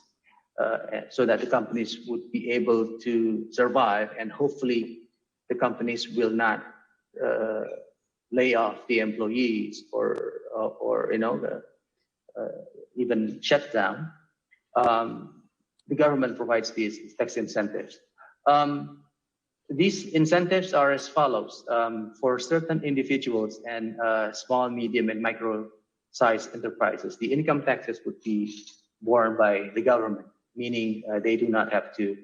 so that the companies would be able to survive, and hopefully the companies will not lay off the employees or even shut down, the government provides these tax incentives. These incentives are as follows. For certain individuals and small, medium, and micro-sized enterprises, the income taxes would be borne by the government, meaning they do not have to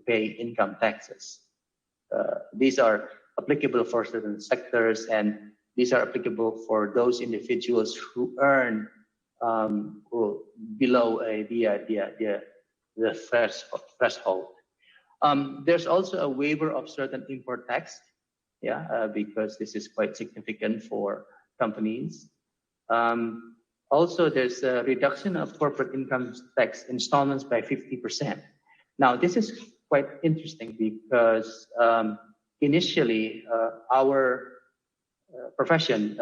pay income taxes. These are applicable for certain sectors, and these are applicable for those individuals who earn below the threshold. There's also a waiver of certain import tax, because this is quite significant for companies. Also, there's a reduction of corporate income tax installments by 50%. Now, this is quite interesting because initially our profession,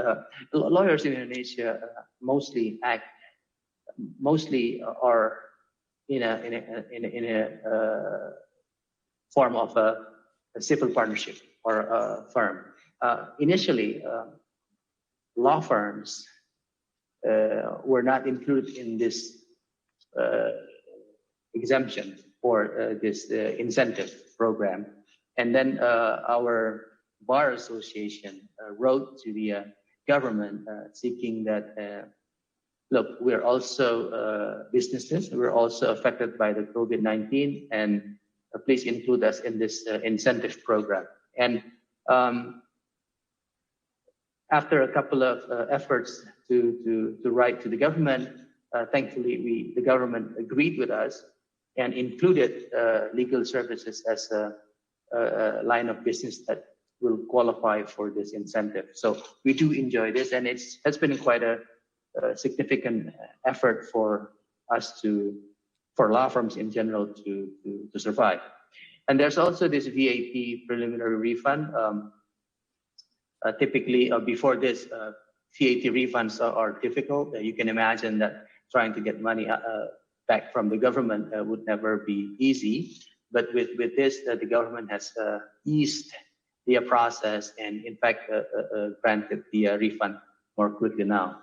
lawyers in Indonesia mostly are in a form of a civil partnership or a firm. Initially, law firms were not included in this exemption for this incentive program. And then our Bar Association wrote to the government seeking that, look, we're also businesses, we're also affected by the COVID-19, and please include us in this incentive program. And after a couple of efforts to write to the government, thankfully the government agreed with us and included legal services as a line of business that will qualify for this incentive. So we do enjoy this, and has been quite a significant effort for us for law firms in general to survive. And there's also this VAT preliminary refund. Typically, before this, VAT refunds are difficult. You can imagine that trying to get money back from the government would never be easy. But with this, the government has eased the process and, in fact, granted the refund more quickly now.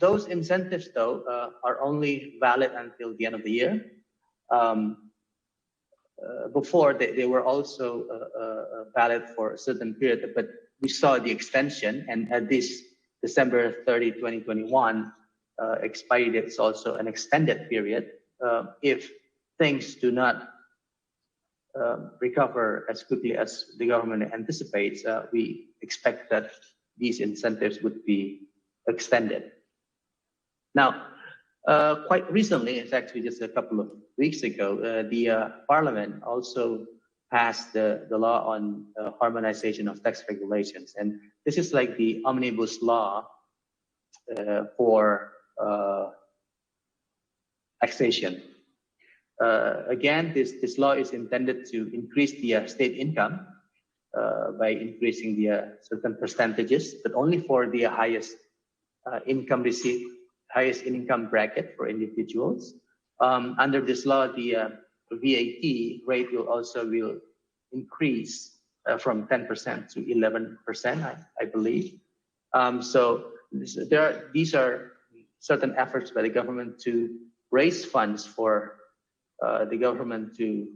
Those incentives, though, are only valid until the end of the year. Before, they were also valid for a certain period, but we saw the extension, and at this December 30, 2021, expiry date is also an extended period. If things do not recover as quickly as the government anticipates, we expect that these incentives would be extended. Now, quite recently, it's actually just a couple of weeks ago, the Parliament also passed the law on harmonization of tax regulations. And this is like the omnibus law for taxation. Again, this law is intended to increase the state income by increasing the certain percentages, but only for the highest income bracket for individuals. Under this law, the VAT rate will increase from 10% to 11%, I believe. So these are certain efforts by the government to raise funds for the government to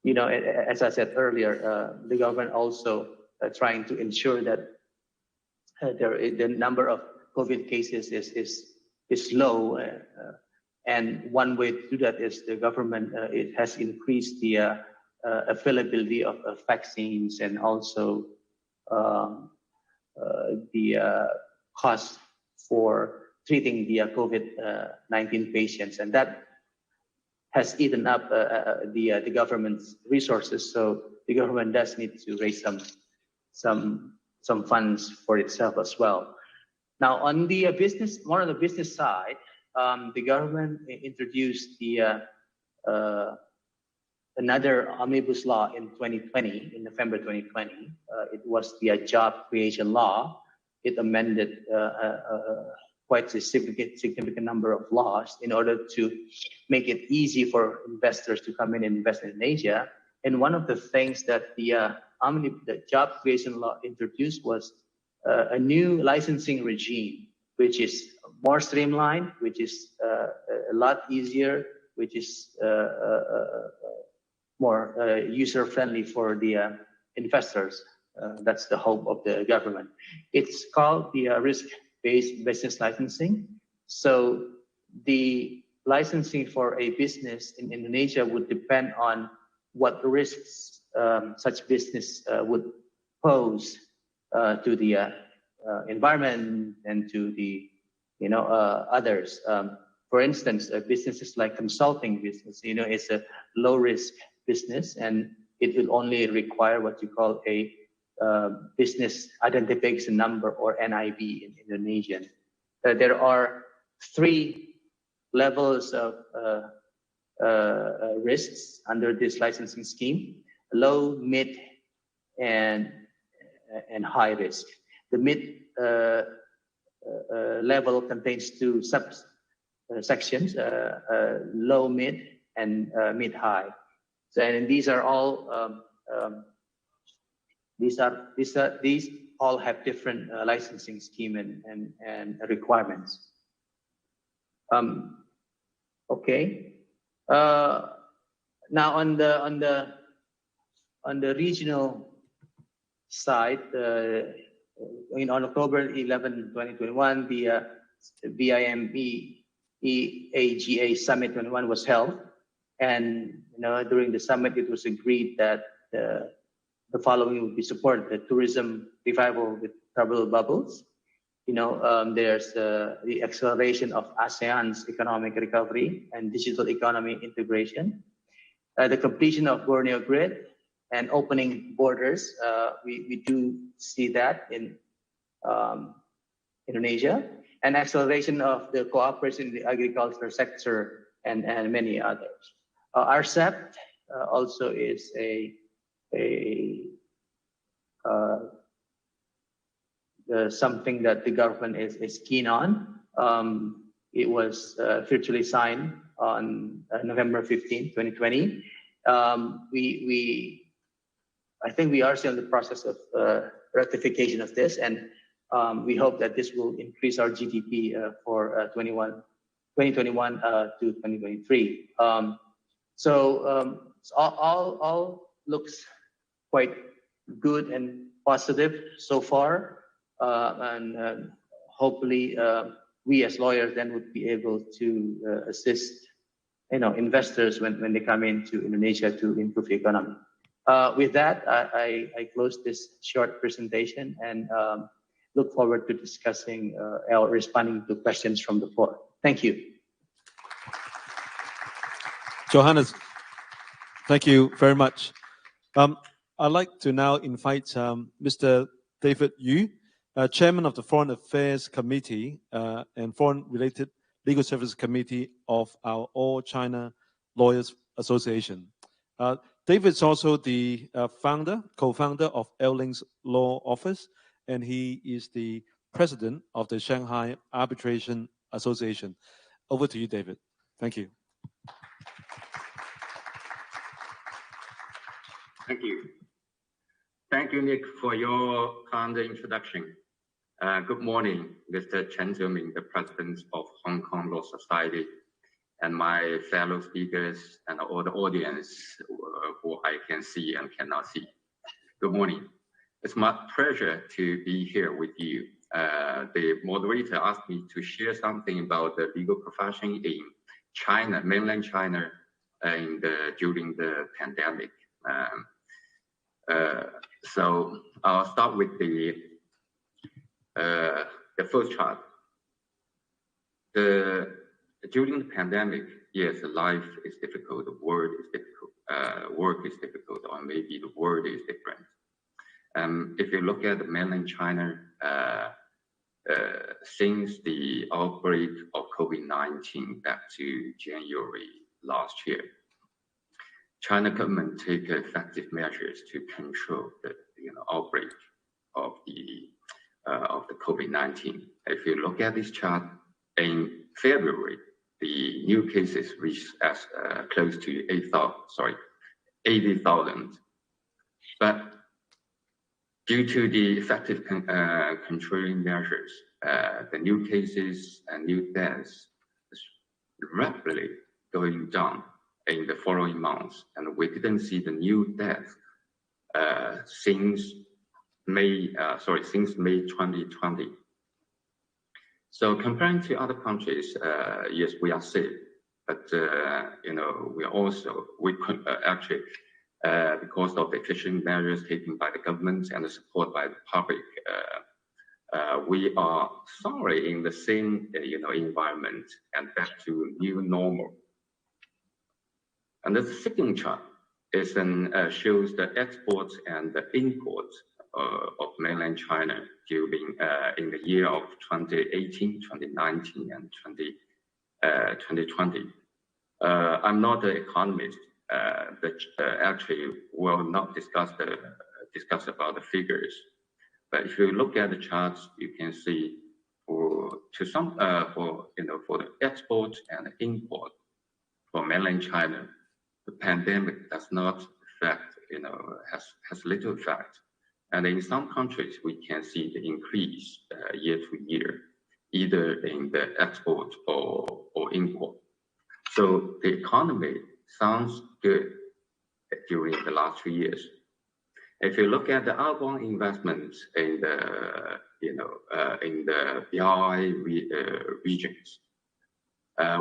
as I said earlier, the government also trying to ensure that the number of COVID cases is low, and one way to do that is the government it has increased the availability of vaccines and also the cost for treating the COVID-19 patients, and that has eaten up the government's resources. So the government does need to raise some funds for itself as well. Now, on the business side, the government introduced the another omnibus law in 2020, in November 2020. It was the job creation law. It amended quite a significant number of laws in order to make it easy for investors to come in and invest in Asia And one of the things that the job creation law introduced was a new licensing regime, which is more streamlined, which is a lot easier, which is more user-friendly for the investors. That's the hope of the government. It's called the risk-based business licensing. So the licensing for a business in Indonesia would depend on what risks such business would pose to the environment and to the others. For instance, businesses like consulting business, it's a low-risk business, and it will only require what you call a business identification number, or NIB in Indonesian. There are 3 levels of risks under this licensing scheme: low, mid, and high risk. The mid level contains 2 subsections: low, mid, and mid, high. So, and these are all these all have different licensing scheme and requirements. Okay. Now on the regional side, on October 11, 2021, the BIME EAGA Summit 21 was held, and during the summit it was agreed that the following would be supported: the tourism revival with travel bubbles. There's the acceleration of ASEAN's economic recovery and digital economy integration, the completion of Borneo Grid, and opening borders. We do see that in Indonesia, and acceleration of the cooperation in the agriculture sector, and many others. RCEP also is something that the government is keen on. It was virtually signed on November 15, 2020. I think we are still in the process of ratification of this, and we hope that this will increase our GDP for 2021 to 2023. So all looks quite good and positive so far, and hopefully we as lawyers then would be able to assist investors when they come into Indonesia to improve the economy. With that, I close this short presentation and look forward to discussing or responding to questions from the floor. Thank you. Johannes, thank you very much. I'd like to now invite Mr. David Yu, Chairman of the Foreign Affairs Committee and Foreign-Related Legal Services Committee of our All China Lawyers Association. David is also the co-founder of L-Link's Law Office, and he is the president of the Shanghai Arbitration Association. Over to you, David. Thank you. Thank you. Thank you, Nick, for your kind introduction. Good morning, Mr. Chen Zheming, the President of Hong Kong Law Society, and my fellow speakers and all the audience who I can see and cannot see. Good morning. It's my pleasure to be here with you. The moderator asked me to share something about the legal profession in China, mainland China, during the pandemic. So I'll start with the first chart. During the pandemic, yes, life is difficult, the world is difficult, work is difficult, or maybe the world is different. If you look at mainland China, since the outbreak of COVID-19 back to January last year, China government take effective measures to control the outbreak of the COVID-19. If you look at this chart, in February, the new cases reached as close to 80,000. But due to the effective controlling measures, the new cases and new deaths is rapidly going down in the following months, and we didn't see the new deaths since May 2020. So comparing to other countries, yes, we are safe, but we could actually, because of the efficient measures taken by the government and the support by the public, we are sorry in the same environment and back to new normal. And the second chart is shows the exports and the imports of mainland China during in the year of 2018, 2019, and 2020. I'm not an economist, but actually will not discuss about the figures. But if you look at the charts, you can see for the export and import for mainland China, the pandemic does not affect, has little effect. And in some countries, we can see the increase year to year, either in the export or import. So the economy sounds good during the last 2 years. If you look at the outbound investments in the BRI regions,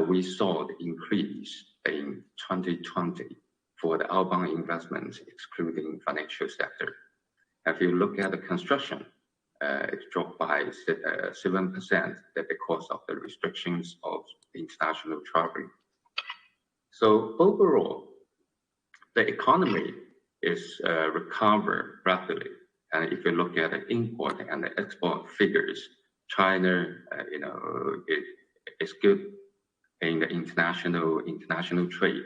we saw the increase in 2020 for the outbound investments, excluding financial sector. If you look at the construction, it dropped by 7% because of the restrictions of international traveling. So overall, the economy is recover rapidly. And if you look at the import and the export figures, China, it is good in the international trade.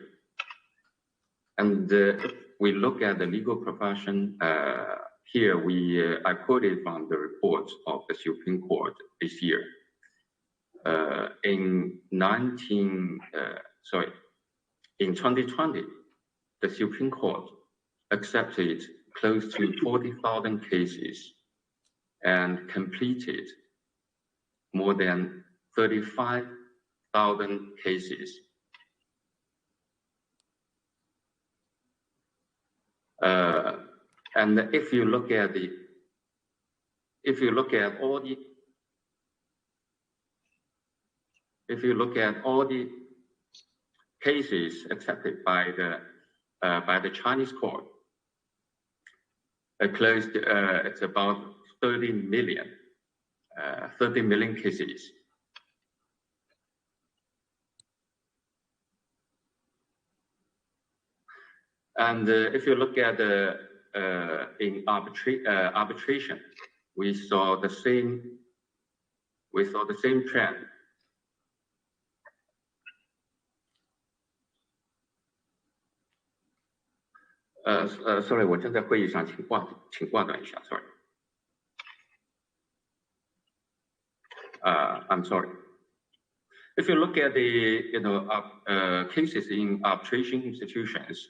And if we look at the legal profession, here I quoted from the report of the Supreme Court this year. In 2020, the Supreme Court accepted close to 40,000 cases and completed more than 35,000 cases. And if you look at all the cases accepted by the Chinese court, it's about 30 million cases. And if you look at in arbitration, we saw the same trend. Sorry, 我正在会议上，请挂断一下。Sorry. I'm sorry. If you look at the cases in arbitration institutions,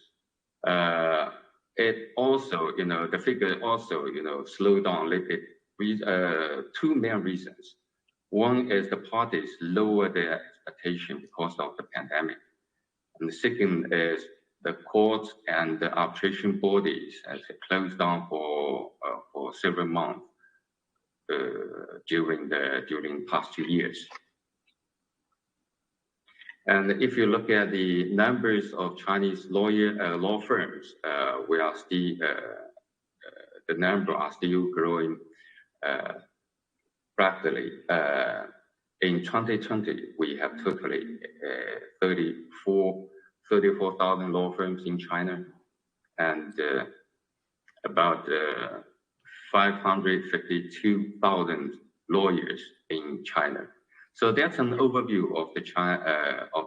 it also the figure also slowed down a little bit with 2 main reasons. One is the parties lowered their expectation because of the pandemic, and the second is the courts and the arbitration bodies has closed down for several months during past 2 years. And if you look at the numbers of Chinese law firms, we are still the number are still growing rapidly. In 2020, we have totally 34,000 law firms in China, and about 552,000 lawyers in China. So that's an overview of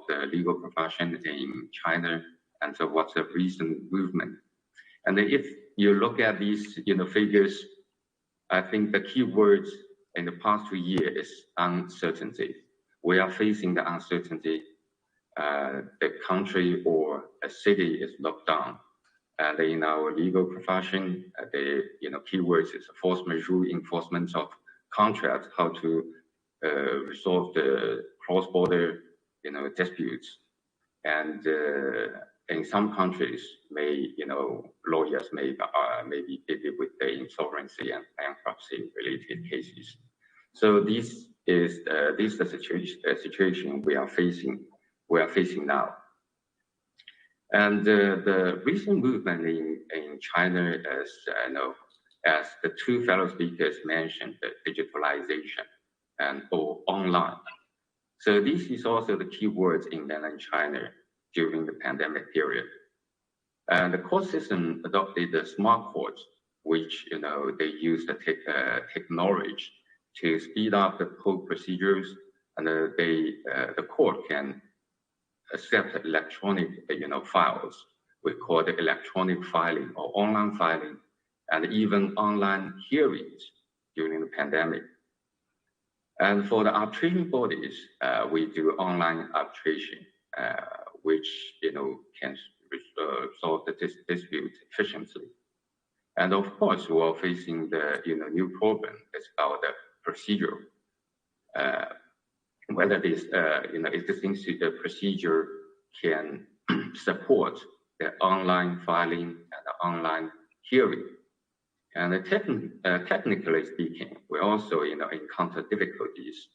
the legal profession in China, and so what's the recent movement. And if you look at these figures, I think the key words in the past 2 years is uncertainty. We are facing the uncertainty. The country or a city is locked down. And in our legal profession, the keywords is force majeure enforcement of contracts, how to resolve the cross-border disputes. And in some countries, lawyers may be busy with the insolvency and bankruptcy related cases. So this is the situation we are facing now. And the recent movement in China, as the two fellow speakers mentioned, the digitalization and online. So this is also the key words in mainland China during the pandemic period. And the court system adopted the smart courts, which they use the technology to speed up the court procedures, and the court can accept electronic files. We call it electronic filing or online filing, and even online hearings during the pandemic. And for the arbitration bodies, we do online arbitration, which can resolve the dispute efficiently. And of course, we are facing the new problem. It's about the procedure. Whether this existing procedure can support the online filing and the online hearing. And technically speaking, we also encounter difficulties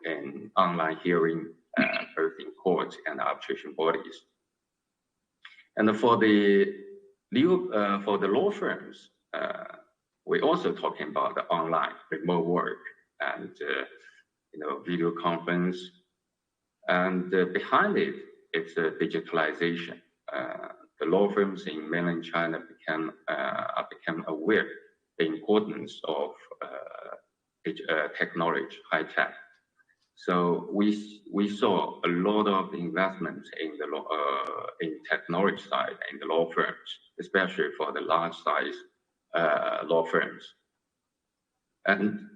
in online hearing, both in courts and arbitration bodies. And for the law firms, we're also talking about the online remote work and video conference, and behind it, it's a digitalization. The law firms in mainland China became aware the importance of technology, high tech. So we saw a lot of investment in the in technology side in the law firms, especially for the large size law firms. And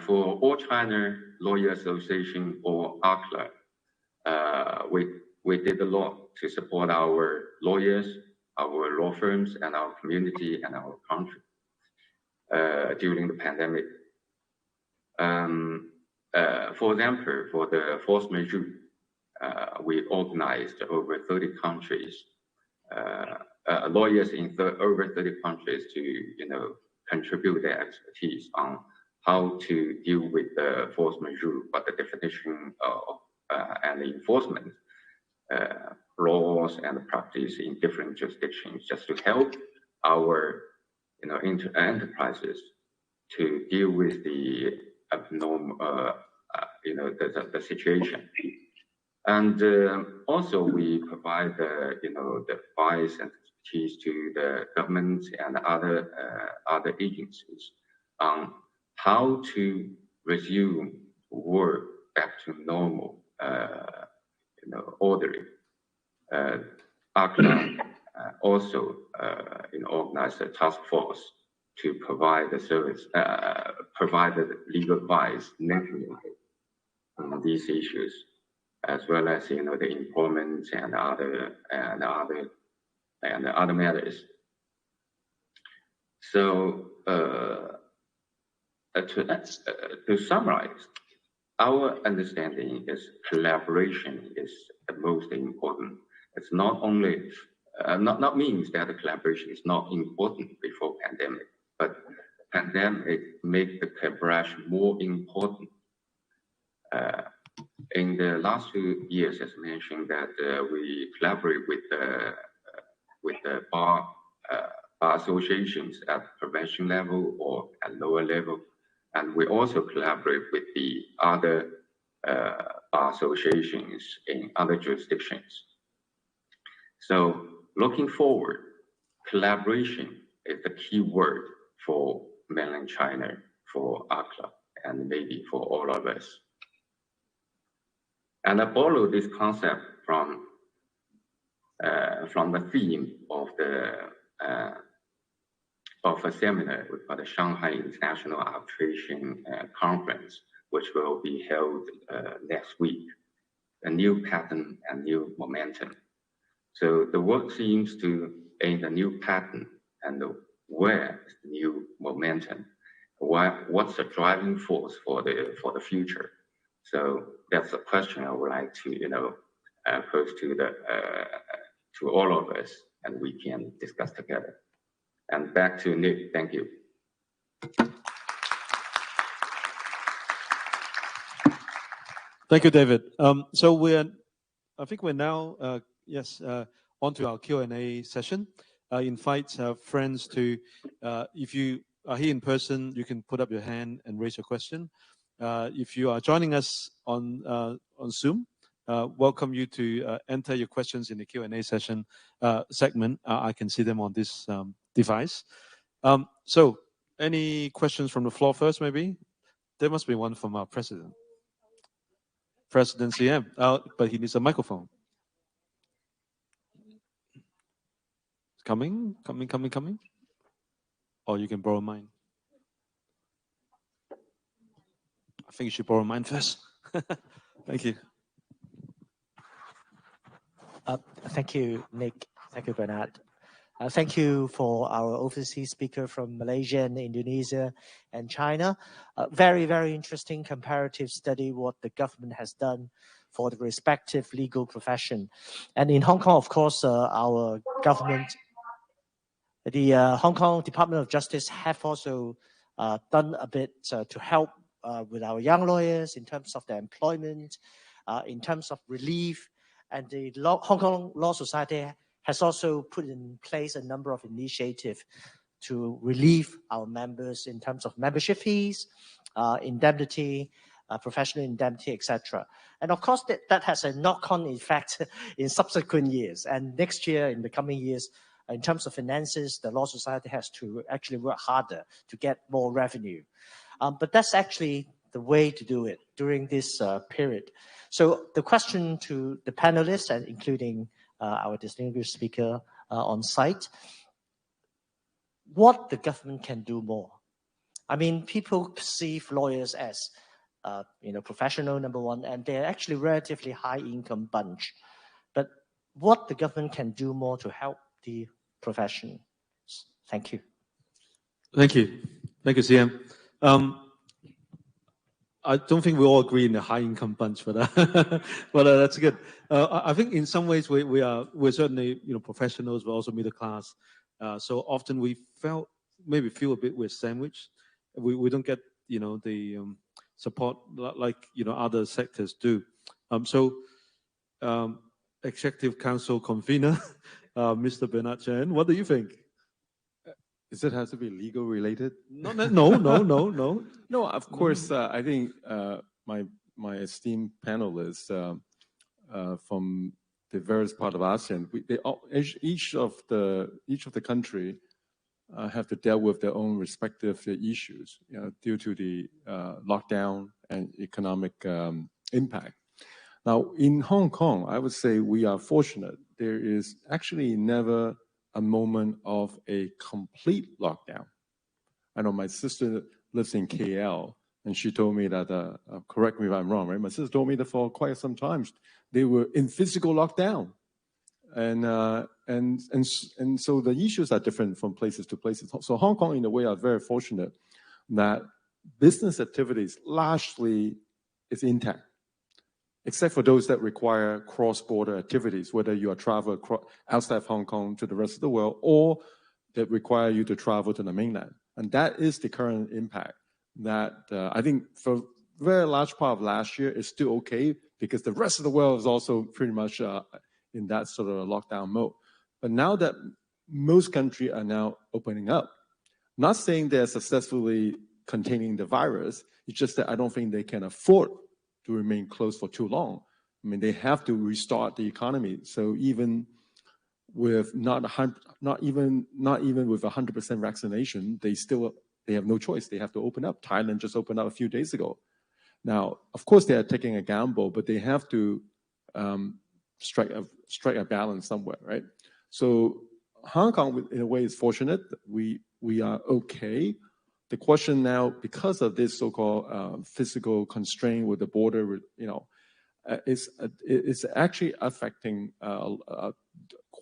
for All China Lawyer Association, or ACLA, we did a lot to support our lawyers, our law firms, and our community and our country during the pandemic. For example, for the force majeure, we organized over 30 countries, lawyers in over 30 countries to contribute their expertise on how to deal with the force majeure, but the definition of and the enforcement laws and practice in different jurisdictions, just to help our enterprises to deal with the abnormal the situation. And also we provide the advice and expertise to the governments and other agencies on how to resume work back to normal, orderly. ACLA also organized a task force to provide the service, provide the legal advice nationally on these issues, as well as the employment and other matters. So to summarize, our understanding is collaboration is the most important. It's not only not means that the collaboration is not important before pandemic, but pandemic make the collaboration more important. In the last 2 years, as mentioned, that we collaborate with the bar associations at provincial level or at lower level, and we also collaborate with the other bar associations in other jurisdictions. So looking forward, collaboration is the key word for mainland China, for ACLA, and maybe for all of us. And I borrow this concept from the theme of a seminar for the Shanghai International Arbitration Conference, which will be held next week. A new pattern and new momentum. So the work seems to aim a new pattern, and where is the new momentum? What's the driving force for the future? So that's a question I would like to pose to all of us, and we can discuss together. And back to Nick. Thank you. Thank you, David. So I think we're now on to our Q&A session. I invite friends to, if you are here in person, you can put up your hand and raise your question. If you are joining us on Zoom, welcome you to enter your questions in the Q&A session segment. I can see them on this device. So any questions from the floor first, maybe? There must be one from our president. President CM, but he needs a microphone. Coming. Or you can borrow mine. I think you should borrow mine first. Thank you. Thank you, Nick. Thank you, Bernard. Thank you for our overseas speaker from Malaysia and Indonesia and China. Very, very interesting comparative study what the government has done for the respective legal profession. And in Hong Kong, of course, our government, the Hong Kong Department of Justice have also done a bit to help with our young lawyers in terms of their employment, in terms of relief. And the Hong Kong Law Society has also put in place a number of initiatives to relieve our members in terms of membership fees, indemnity, professional indemnity, etc. And of course, that has a knock-on effect in subsequent years. And next year, in the coming years, in terms of finances, the Law Society has to actually work harder to get more revenue. But that's actually the way to do it during this period. So the question to the panelists, and including our distinguished speaker on site, what the government can do more? I mean, people perceive lawyers as, professional, number one, and they're actually relatively high-income bunch. But what the government can do more to help the profession? Thank you. Thank you. Thank you, CM. I don't think we all agree in the high-income bunch for that, but that's good. I think in some ways we're certainly professionals, but also middle class. So often we feel a bit we're sandwiched. We don't get the support like other sectors do. Executive Council convener, Mr. Bernard Chan, what do you think? Does it have to be legal related? No. No, of course. I think my esteemed panelists from the various part of ASEAN, each of the country have to deal with their own respective issues, due to the lockdown and economic impact. Now, in Hong Kong, I would say we are fortunate. There is actually never a moment of a complete lockdown. I know my sister lives in KL, and she told me that, correct me if I'm wrong, right? My sister told me that for quite some time, they were in physical lockdown. And so the issues are different from places to places. So Hong Kong, in a way, are very fortunate that business activities largely is intact, except for those that require cross-border activities, whether you are traveling outside of Hong Kong to the rest of the world, or that require you to travel to the mainland. And that is the current impact that I think for a very large part of last year is still okay, because the rest of the world is also pretty much in that sort of lockdown mode. But now that most countries are now opening up, not saying they're successfully containing the virus, it's just that I don't think they can afford to remain closed for too long. I mean, they have to restart the economy. So even with not even with 100% vaccination, they have no choice. They have to open up. Thailand just opened up a few days ago. Now, of course, they are taking a gamble, but they have to strike a balance somewhere, right? So Hong Kong, in a way, is fortunate. We are okay. The question now, because of this so-called physical constraint with the border, is actually affecting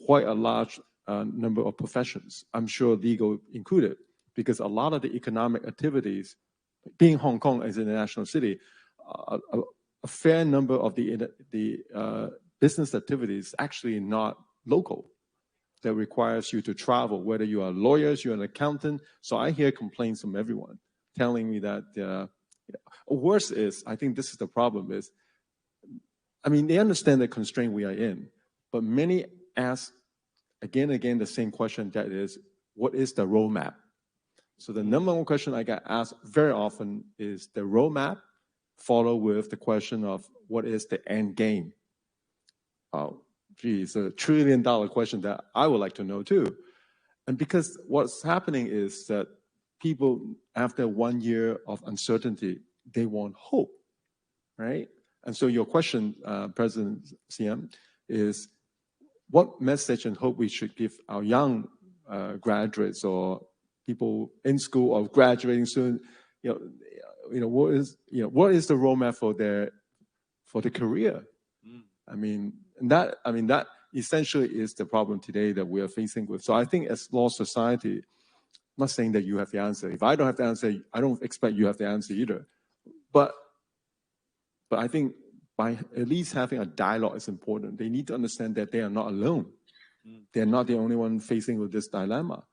quite a large number of professions, I'm sure legal included, because a lot of the economic activities, being Hong Kong as an international city, a fair number of the business activities actually not local. That requires you to travel, whether you are lawyers, you're an accountant. So I hear complaints from everyone telling me that worse is, I think this is the problem is, I mean, they understand the constraint we are in, but many ask again and again the same question, that is, what is the roadmap? So the number one question I get asked very often is the roadmap, followed with the question of what is the end game? It's a $1 trillion question that I would like to know too. And because what's happening is that people, after 1 year of uncertainty, they want hope, right? And so your question, President CM, is what message and hope we should give our young graduates or people in school or graduating soon? What is the roadmap for the career? I mean, that essentially is the problem today that we are facing with. So I think as law society, I'm not saying that you have the answer. If I don't have the answer, I don't expect you have the answer either. But I think by at least having a dialogue is important. They need to understand that they are not alone. They're not the only one facing with this dilemma.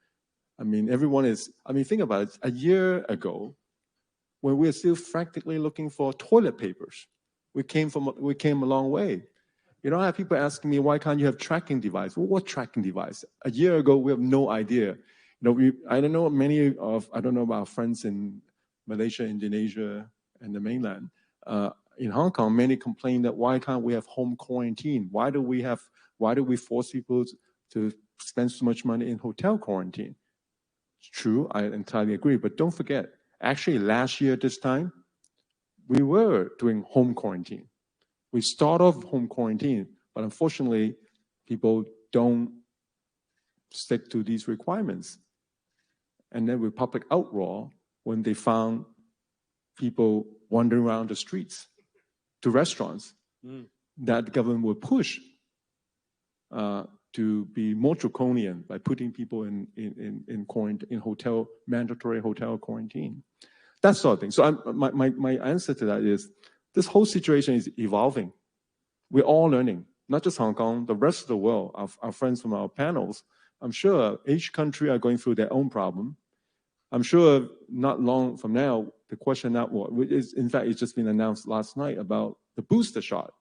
I mean, everyone is, think about it. A year ago, when we were still frantically looking for toilet papers, we came a long way. You don't have people asking me, why can't you have tracking device? Well, what tracking device? A year ago, we have no idea. I don't know about our friends in Malaysia, Indonesia, and the mainland. In Hong Kong, many complain that why can't we have home quarantine? Why do we force people to spend so much money in hotel quarantine? It's true, I entirely agree, but don't forget, actually last year this time, we were doing home quarantine. We start off home quarantine, but unfortunately, people don't stick to these requirements. And then with public outroar, when they found people wandering around the streets to restaurants, that the government would push to be more draconian by putting people in quarantine, mandatory hotel quarantine. That sort of thing. So my answer to that is, this whole situation is evolving. We're all learning, not just Hong Kong, the rest of the world, our friends from our panels. I'm sure each country are going through their own problem. I'm sure not long from now, the question in fact, it's just been announced last night about the booster shot.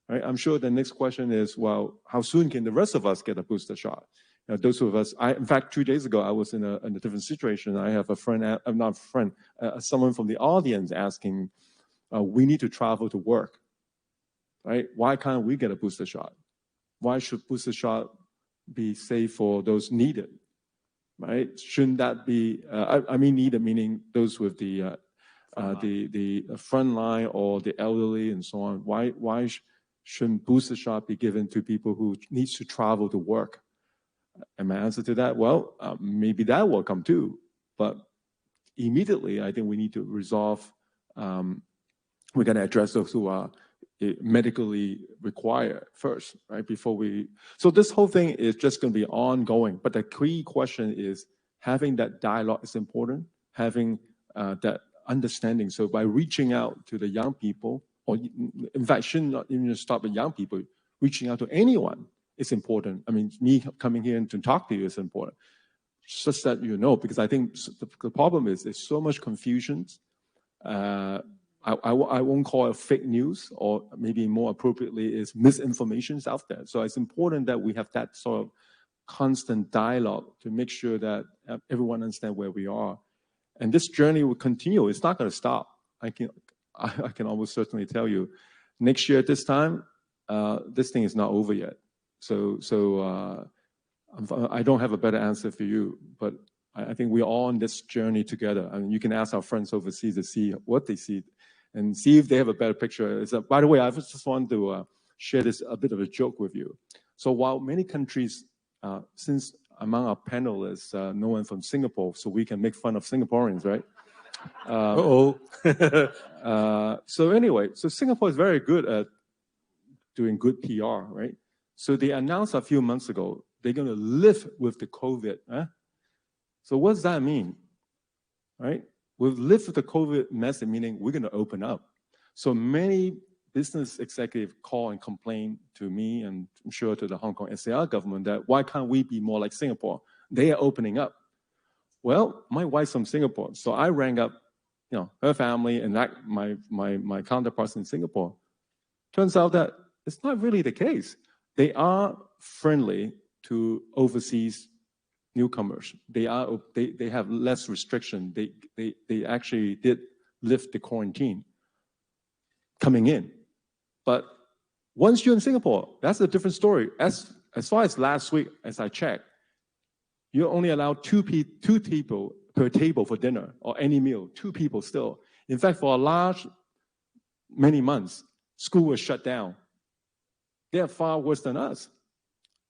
Right? I'm sure the next question is, well, how soon can the rest of us get a booster shot? Those of us, in fact, 2 days ago, I was in a different situation. I have a friend, someone from the audience asking, we need to travel to work, right? Why can't we get a booster shot? Why should booster shot be safe for those needed, right? Shouldn't that be, needed, meaning those with the front line or the elderly and so on. Why shouldn't booster shot be given to people who need to travel to work? And my answer to that, well, maybe that will come too. But immediately, I think we need to resolve, we're going to address those who are medically required first, right? So this whole thing is just going to be ongoing. But the key question is having that dialogue is important, having that understanding. So by reaching out to the young people, or in fact, shouldn't not even stop with young people, reaching out to anyone is important. Me coming here and to talk to you is important. Just that you know, because I think the problem is there's so much confusion. I won't call it fake news, or maybe more appropriately is misinformation out there. So it's important that we have that sort of constant dialogue to make sure that everyone understands where we are. And this journey will continue. It's not going to stop. I can almost certainly tell you, next year at this time, this thing is not over yet. So I don't have a better answer for you, but I think we're all on this journey together. And you can ask our friends overseas to see what they see and see if they have a better picture. By the way, I just want to share a bit of a joke with you. So while many countries, since among our panelists, no one from Singapore, so we can make fun of Singaporeans, right? So anyway, so Singapore is very good at doing good PR, right? So they announced a few months ago, they're going to live with the COVID. So what does that mean? Right? We've lived with the COVID message, meaning we're going to open up. So many business executives call and complain to me, and I'm sure to the Hong Kong SAR government, that why can't we be more like Singapore? They are opening up. Well, my wife's from Singapore, so I rang up, her family and my counterparts in Singapore. Turns out that it's not really the case. They are friendly to overseas newcomers. They have less restriction. They actually did lift the quarantine coming in. But once you're in Singapore, that's a different story. As far as last week, as I checked, you're only allowed two people per table for dinner or any meal, 2 people still. In fact, for many months, school was shut down. They are far worse than us.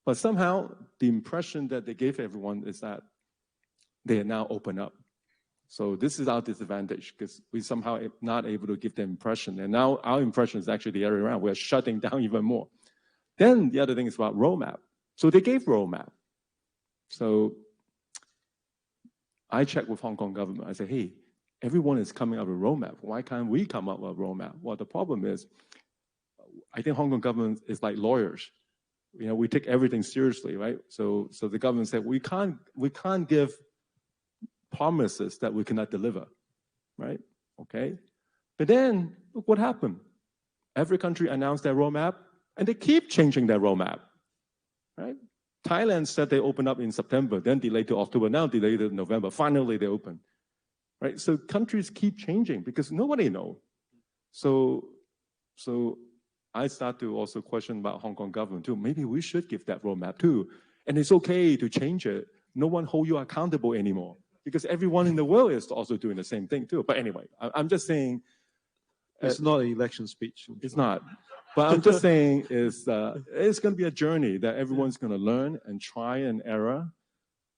But somehow, the impression that they gave everyone is that they are now open up. So this is our disadvantage, because we somehow are not able to give the impression. And now our impression is actually the other way around. We're shutting down even more. Then the other thing is about roadmap. So they gave roadmap. So I checked with Hong Kong government. I said, hey, everyone is coming up with a roadmap. Why can't we come up with a roadmap? Well, the problem is, I think Hong Kong government is like lawyers. We take everything seriously, right? So the government said, we can't give promises that we cannot deliver, right? Okay. But then look what happened. Every country announced their roadmap, and they keep changing their roadmap, right? Thailand said they opened up in September, then delayed to October, now delayed to November. Finally, they opened, right? So countries keep changing because nobody knows. So I start to also question about Hong Kong government too. Maybe we should give that roadmap too. And it's okay to change it. No one hold you accountable anymore, because everyone in the world is also doing the same thing too. But anyway, I'm just saying. It's not an election speech. It's not. But I'm just saying it's going to be a journey that everyone's going to learn and try and error.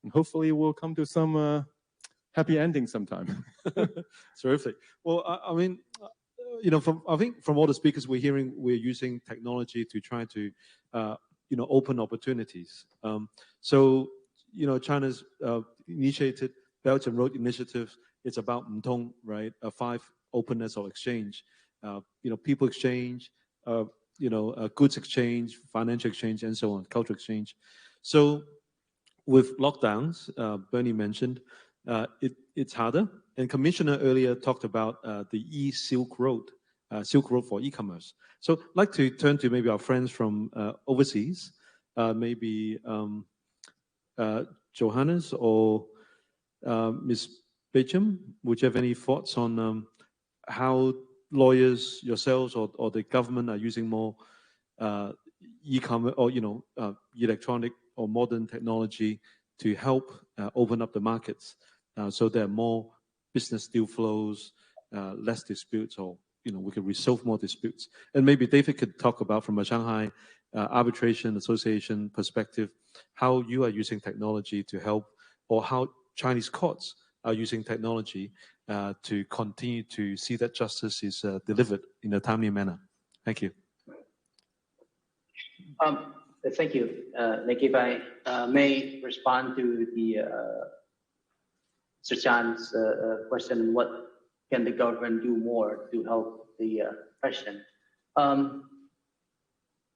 And hopefully we'll come to some happy ending sometime. Terrific. Well, I mean, I think from all the speakers we're hearing, we're using technology to try to, open opportunities. China's initiated Belt and Road Initiative. It's about Mtong, right? 5 openness or exchange. People exchange, goods exchange, financial exchange, and so on, cultural exchange. So with lockdowns, Bernie mentioned, it's harder. And Commissioner earlier talked about the Silk Road for e-commerce. So I'd like to turn to maybe our friends from overseas, maybe Johannes or Ms. Begum. Would you have any thoughts on how lawyers, yourselves, or the government are using more e-commerce or electronic or modern technology to help open up the markets, so there are more business deal flows, less disputes, or we can resolve more disputes. And maybe David could talk about, from a Shanghai Arbitration Association perspective, how you are using technology to help, or how Chinese courts are using technology to continue to see that justice is delivered in a timely manner. Thank you. Thank you. Nick, if I may respond to the Sir Chan's question, what can the government do more to help the profession?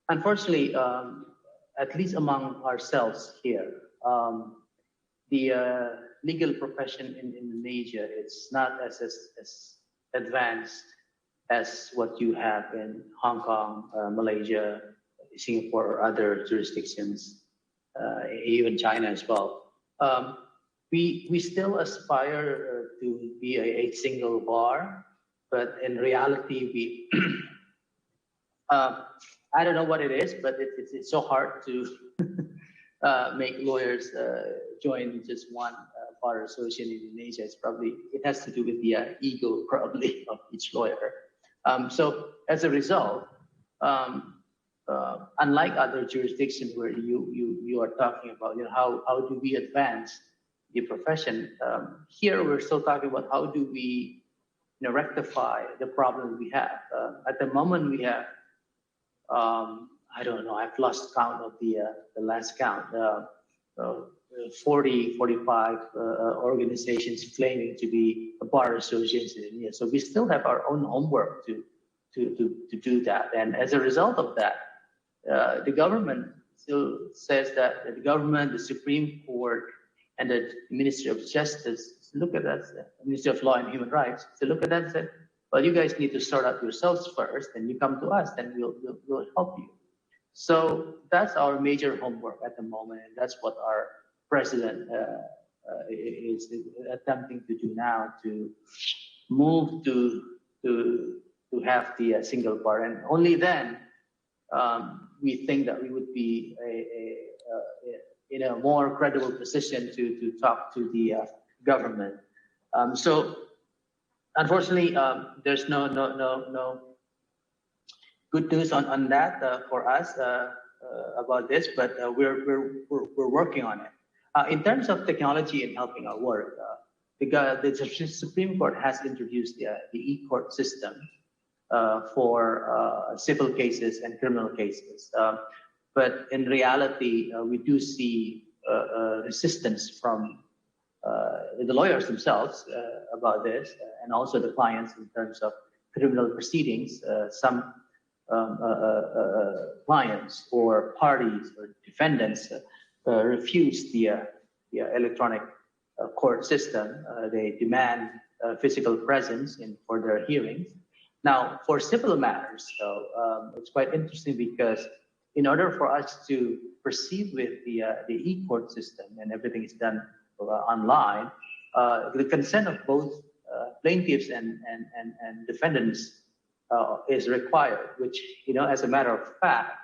Unfortunately, at least among ourselves here, the legal profession in Indonesia, it's not as advanced as what you have in Hong Kong, Malaysia, Singapore, or other jurisdictions, even China as well. We still aspire to be a single bar, but in reality, we I don't know what it is, but it's so hard to make lawyers join just one bar association in Indonesia. It has to do with the ego probably of each lawyer. So as a result, unlike other jurisdictions where you are talking about how do we advance the profession, here we're still talking about how do we rectify the problem we have. At the moment we have I don't know, I've lost count of the last count. 40, 45 organizations claiming to be a bar association in India. So we still have our own homework to do that. And as a result of that, the government still says that the government, the Supreme Court, and the Ministry of Justice look at that, Ministry of Law and Human Rights, to look at that and say, well, you guys need to sort out yourselves first, then you come to us, then we'll help you. So that's our major homework at the moment, and that's what our president is attempting to do now, to move to have the single bar, and only then we think that we would be in a more credible position to talk to the government. So unfortunately, there's no good news on that for us about this, but we're working on it. In terms of technology and helping our work, the Supreme Court has introduced the e-court system for civil cases and criminal cases. But in reality, we do see resistance from the lawyers themselves about this, and also the clients in terms of criminal proceedings. Some clients or parties or defendants refuse the electronic court system. They demand physical presence for their hearings. Now, for civil matters, though, it's quite interesting because in order for us to proceed with the e-court system, and everything is done online, the consent of both plaintiffs and defendants is required, which, as a matter of fact,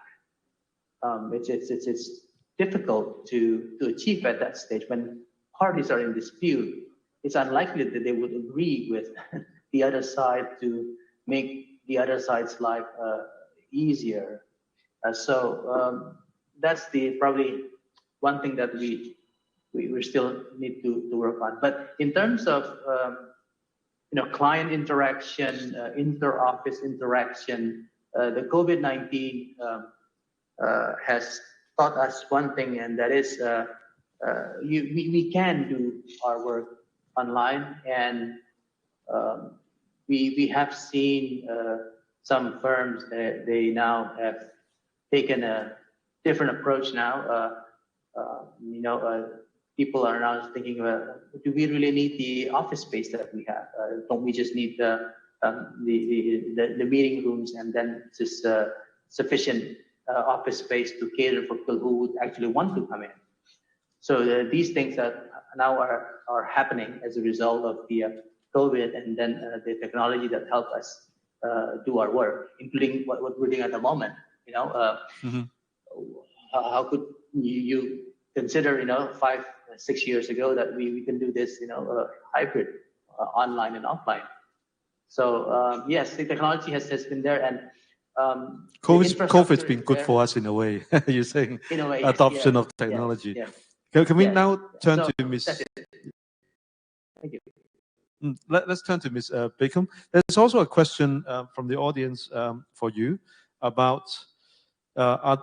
it's difficult to achieve at that stage. When parties are in dispute, it's unlikely that they would agree with the other side to make the other side's life easier. So that's probably one thing that we still need to work on. But in terms of client interaction, inter-office interaction, the COVID-19 has taught us one thing, and that is we can do our work online, and we have seen some firms that they now have taken a different approach now. People are now thinking about, do we really need the office space that we have? Don't we just need the meeting rooms, and then just sufficient office space to cater for people who would actually want to come in? So these things that now are happening as a result of the COVID, and then the technology that help us do our work, including what we're doing at the moment. How could you consider, 5-6 years ago that we can do this, hybrid, online and offline? So yes, the technology has been there, and COVID's been good for us in a way. You're saying in a way, adoption of technology. Yes. Can we now turn to Ms. Thank you. Let's turn to Ms. Begum. There's also a question from the audience for you about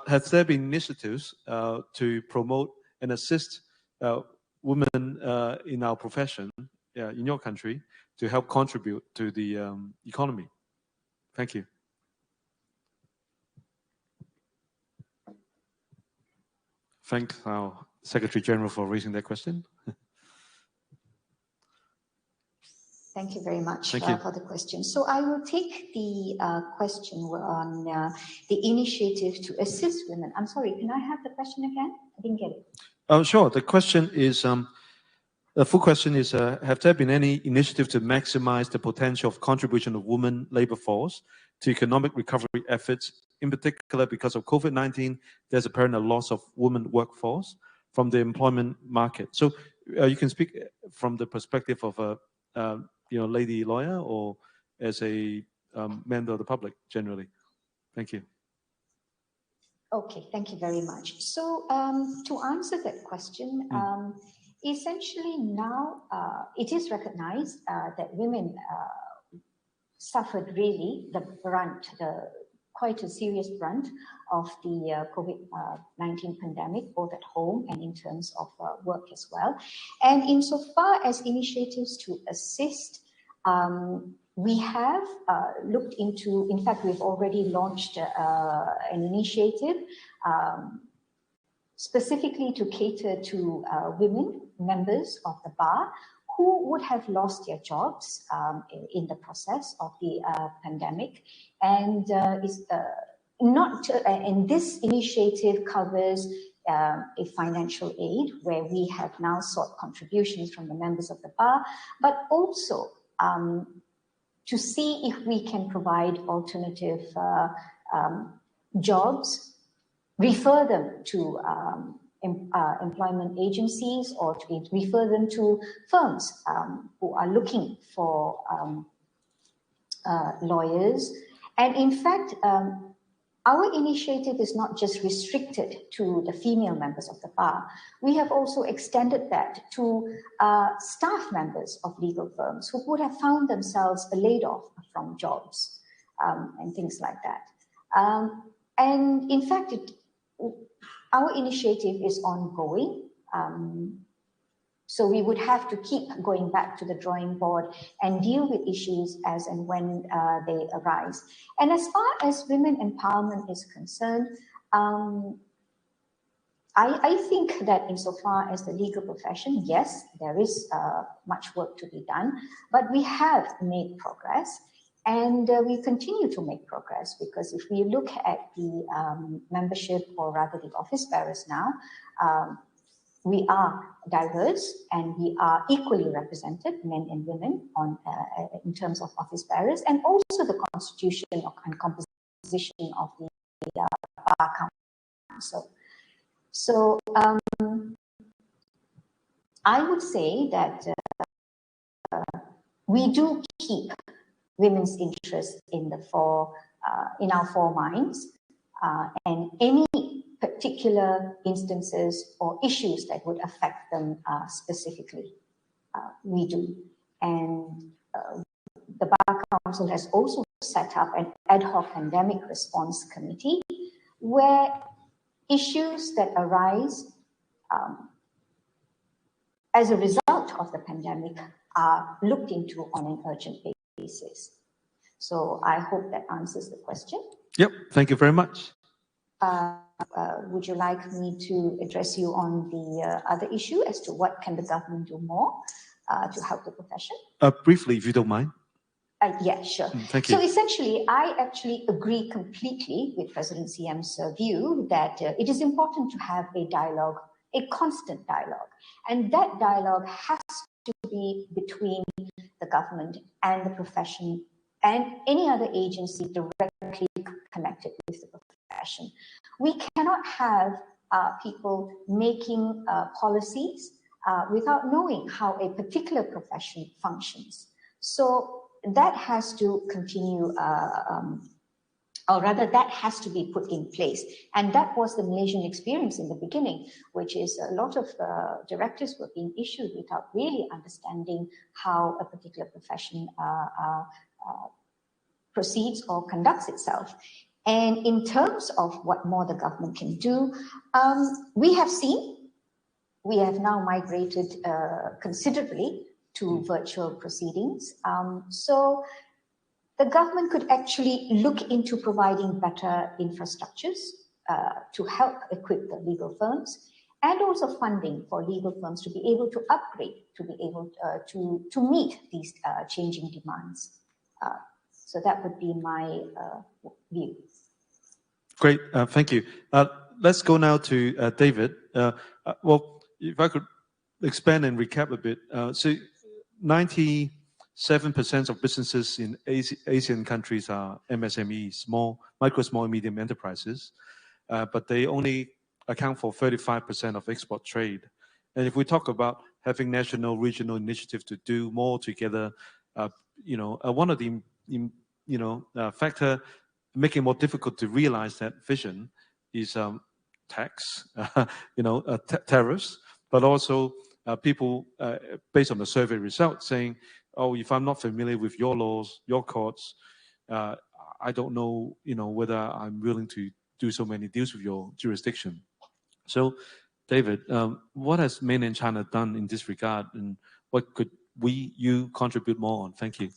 has there been initiatives to promote and assist women in our profession in your country to help contribute to the economy? Thank you. Thank our Secretary General for raising that question. Thank you very much Thank you for the question. So I will take the question on the initiative to assist women. I'm sorry, can I have the question again? I didn't get it. Sure. The question is, the full question is, have there been any initiative to maximize the potential of contribution of women labor force to economic recovery efforts? In particular, because of COVID-19, there's apparently a loss of women workforce from the employment market. So you can speak from the perspective of a lady lawyer, or as a member of the public generally. Thank you. Okay, thank you very much. So to answer that question, essentially now it is recognized that women suffered really the brunt, quite a serious brunt of the COVID-19 pandemic, both at home and in terms of work as well. And insofar as initiatives to assist, we have looked into, in fact, we've already launched an initiative specifically to cater to women members of the bar who would have lost their jobs in the process of the pandemic. And and this initiative covers a financial aid where we have now sought contributions from the members of the bar, but also to see if we can provide alternative jobs, refer them to employment agencies, or to refer them to firms who are looking for lawyers. And in fact, our initiative is not just restricted to the female members of the bar. We have also extended that to staff members of legal firms who would have found themselves laid off from jobs and things like that. And in fact, our initiative is ongoing. So we would have to keep going back to the drawing board and deal with issues as and when they arise. And as far as women empowerment is concerned, I think that insofar as the legal profession, yes, there is much work to be done, but we have made progress. And we continue to make progress, because if we look at the membership, or rather the office bearers now, we are diverse and we are equally represented, men and women, in terms of office bearers, and also the constitution and composition of the Bar Council. So I would say that we do keep women's interests in our four minds, and any particular instances or issues that would affect them specifically, we do. And the Bar Council has also set up an ad hoc pandemic response committee where issues that arise as a result of the pandemic are looked into on an urgent basis. So I hope that answers the question. Yep, thank you very much. Would you like me to address you on the other issue as to what can the government do more to help the profession? Briefly, if you don't mind. Yeah, sure. Thank you. So essentially, I actually agree completely with President CM's view that it is important to have a dialogue, a constant dialogue. And that dialogue has to be between the government and the profession and any other agency directly connected with the profession. We cannot have people making policies without knowing how a particular profession functions. So that has to continue, or rather that has to be put in place. And that was the Malaysian experience in the beginning, which is a lot of directives were being issued without really understanding how a particular profession proceeds or conducts itself. And in terms of what more the government can do, we have now migrated considerably to virtual proceedings. So the government could actually look into providing better infrastructures to help equip the legal firms, and also funding for legal firms to be able to upgrade, to be able to meet these changing demands. So that would be my view. Great, thank you. Let's go now to David. Well, if I could expand and recap a bit. So 97% of businesses in Asian countries are MSMEs, micro, small, and medium enterprises, but they only account for 35% of export trade. And if we talk about having national, regional initiatives to do more together, one of the factor making it more difficult to realize that vision is tax, tariffs, but also people, based on the survey results, saying, oh, if I'm not familiar with your laws, your courts, I don't know, whether I'm willing to do so many deals with your jurisdiction. So, David, what has mainland China done in this regard, and what could you contribute more on? Thank you.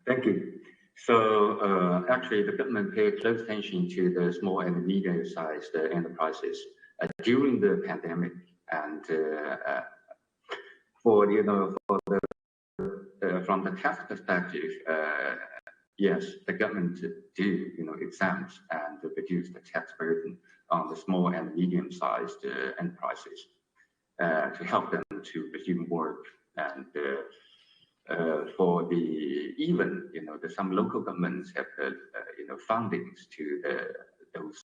Thank you. So actually, the government paid close attention to the small and medium-sized enterprises during the pandemic, and from the tax perspective, yes, the government do exempt and reduce the tax burden on the small and medium-sized enterprises to help them to resume work, and for some local governments have fundings to those.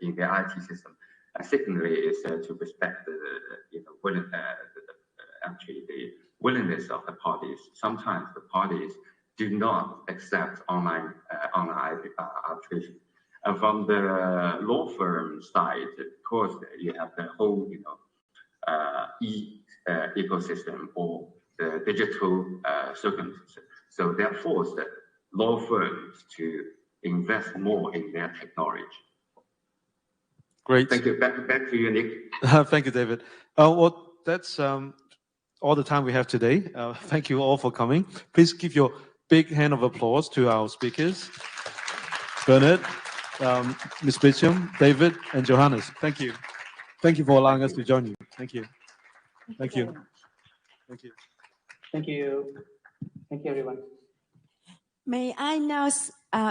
In the IT system. Secondly, is to respect the willingness of the parties. Sometimes the parties do not accept online arbitration. And from the law firm side, of course, you have the whole ecosystem or the digital circumstances. So that forced the law firms to invest more in their technology. Great. Thank you. Back to you, Nick. Thank you, David. Well, that's all the time we have today. Thank you all for coming. Please give your big hand of applause to our speakers, Bernard, Ms. Begum, David, and Johannes. Thank you. Thank you for allowing us to join you. Thank you. Thank you. Thank you. Thank you. Thank you, everyone. May I now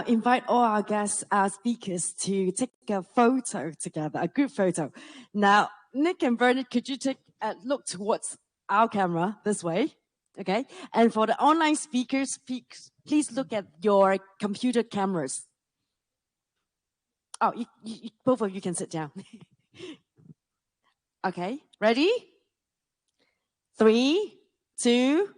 invite all our guests, our speakers, to take a photo together, a group photo. Now, Nick and Bernard, could you take a look towards our camera this way? Okay. And for the online speakers, please look at your computer cameras. Oh, both of you can sit down. Okay. Ready? 3, 2,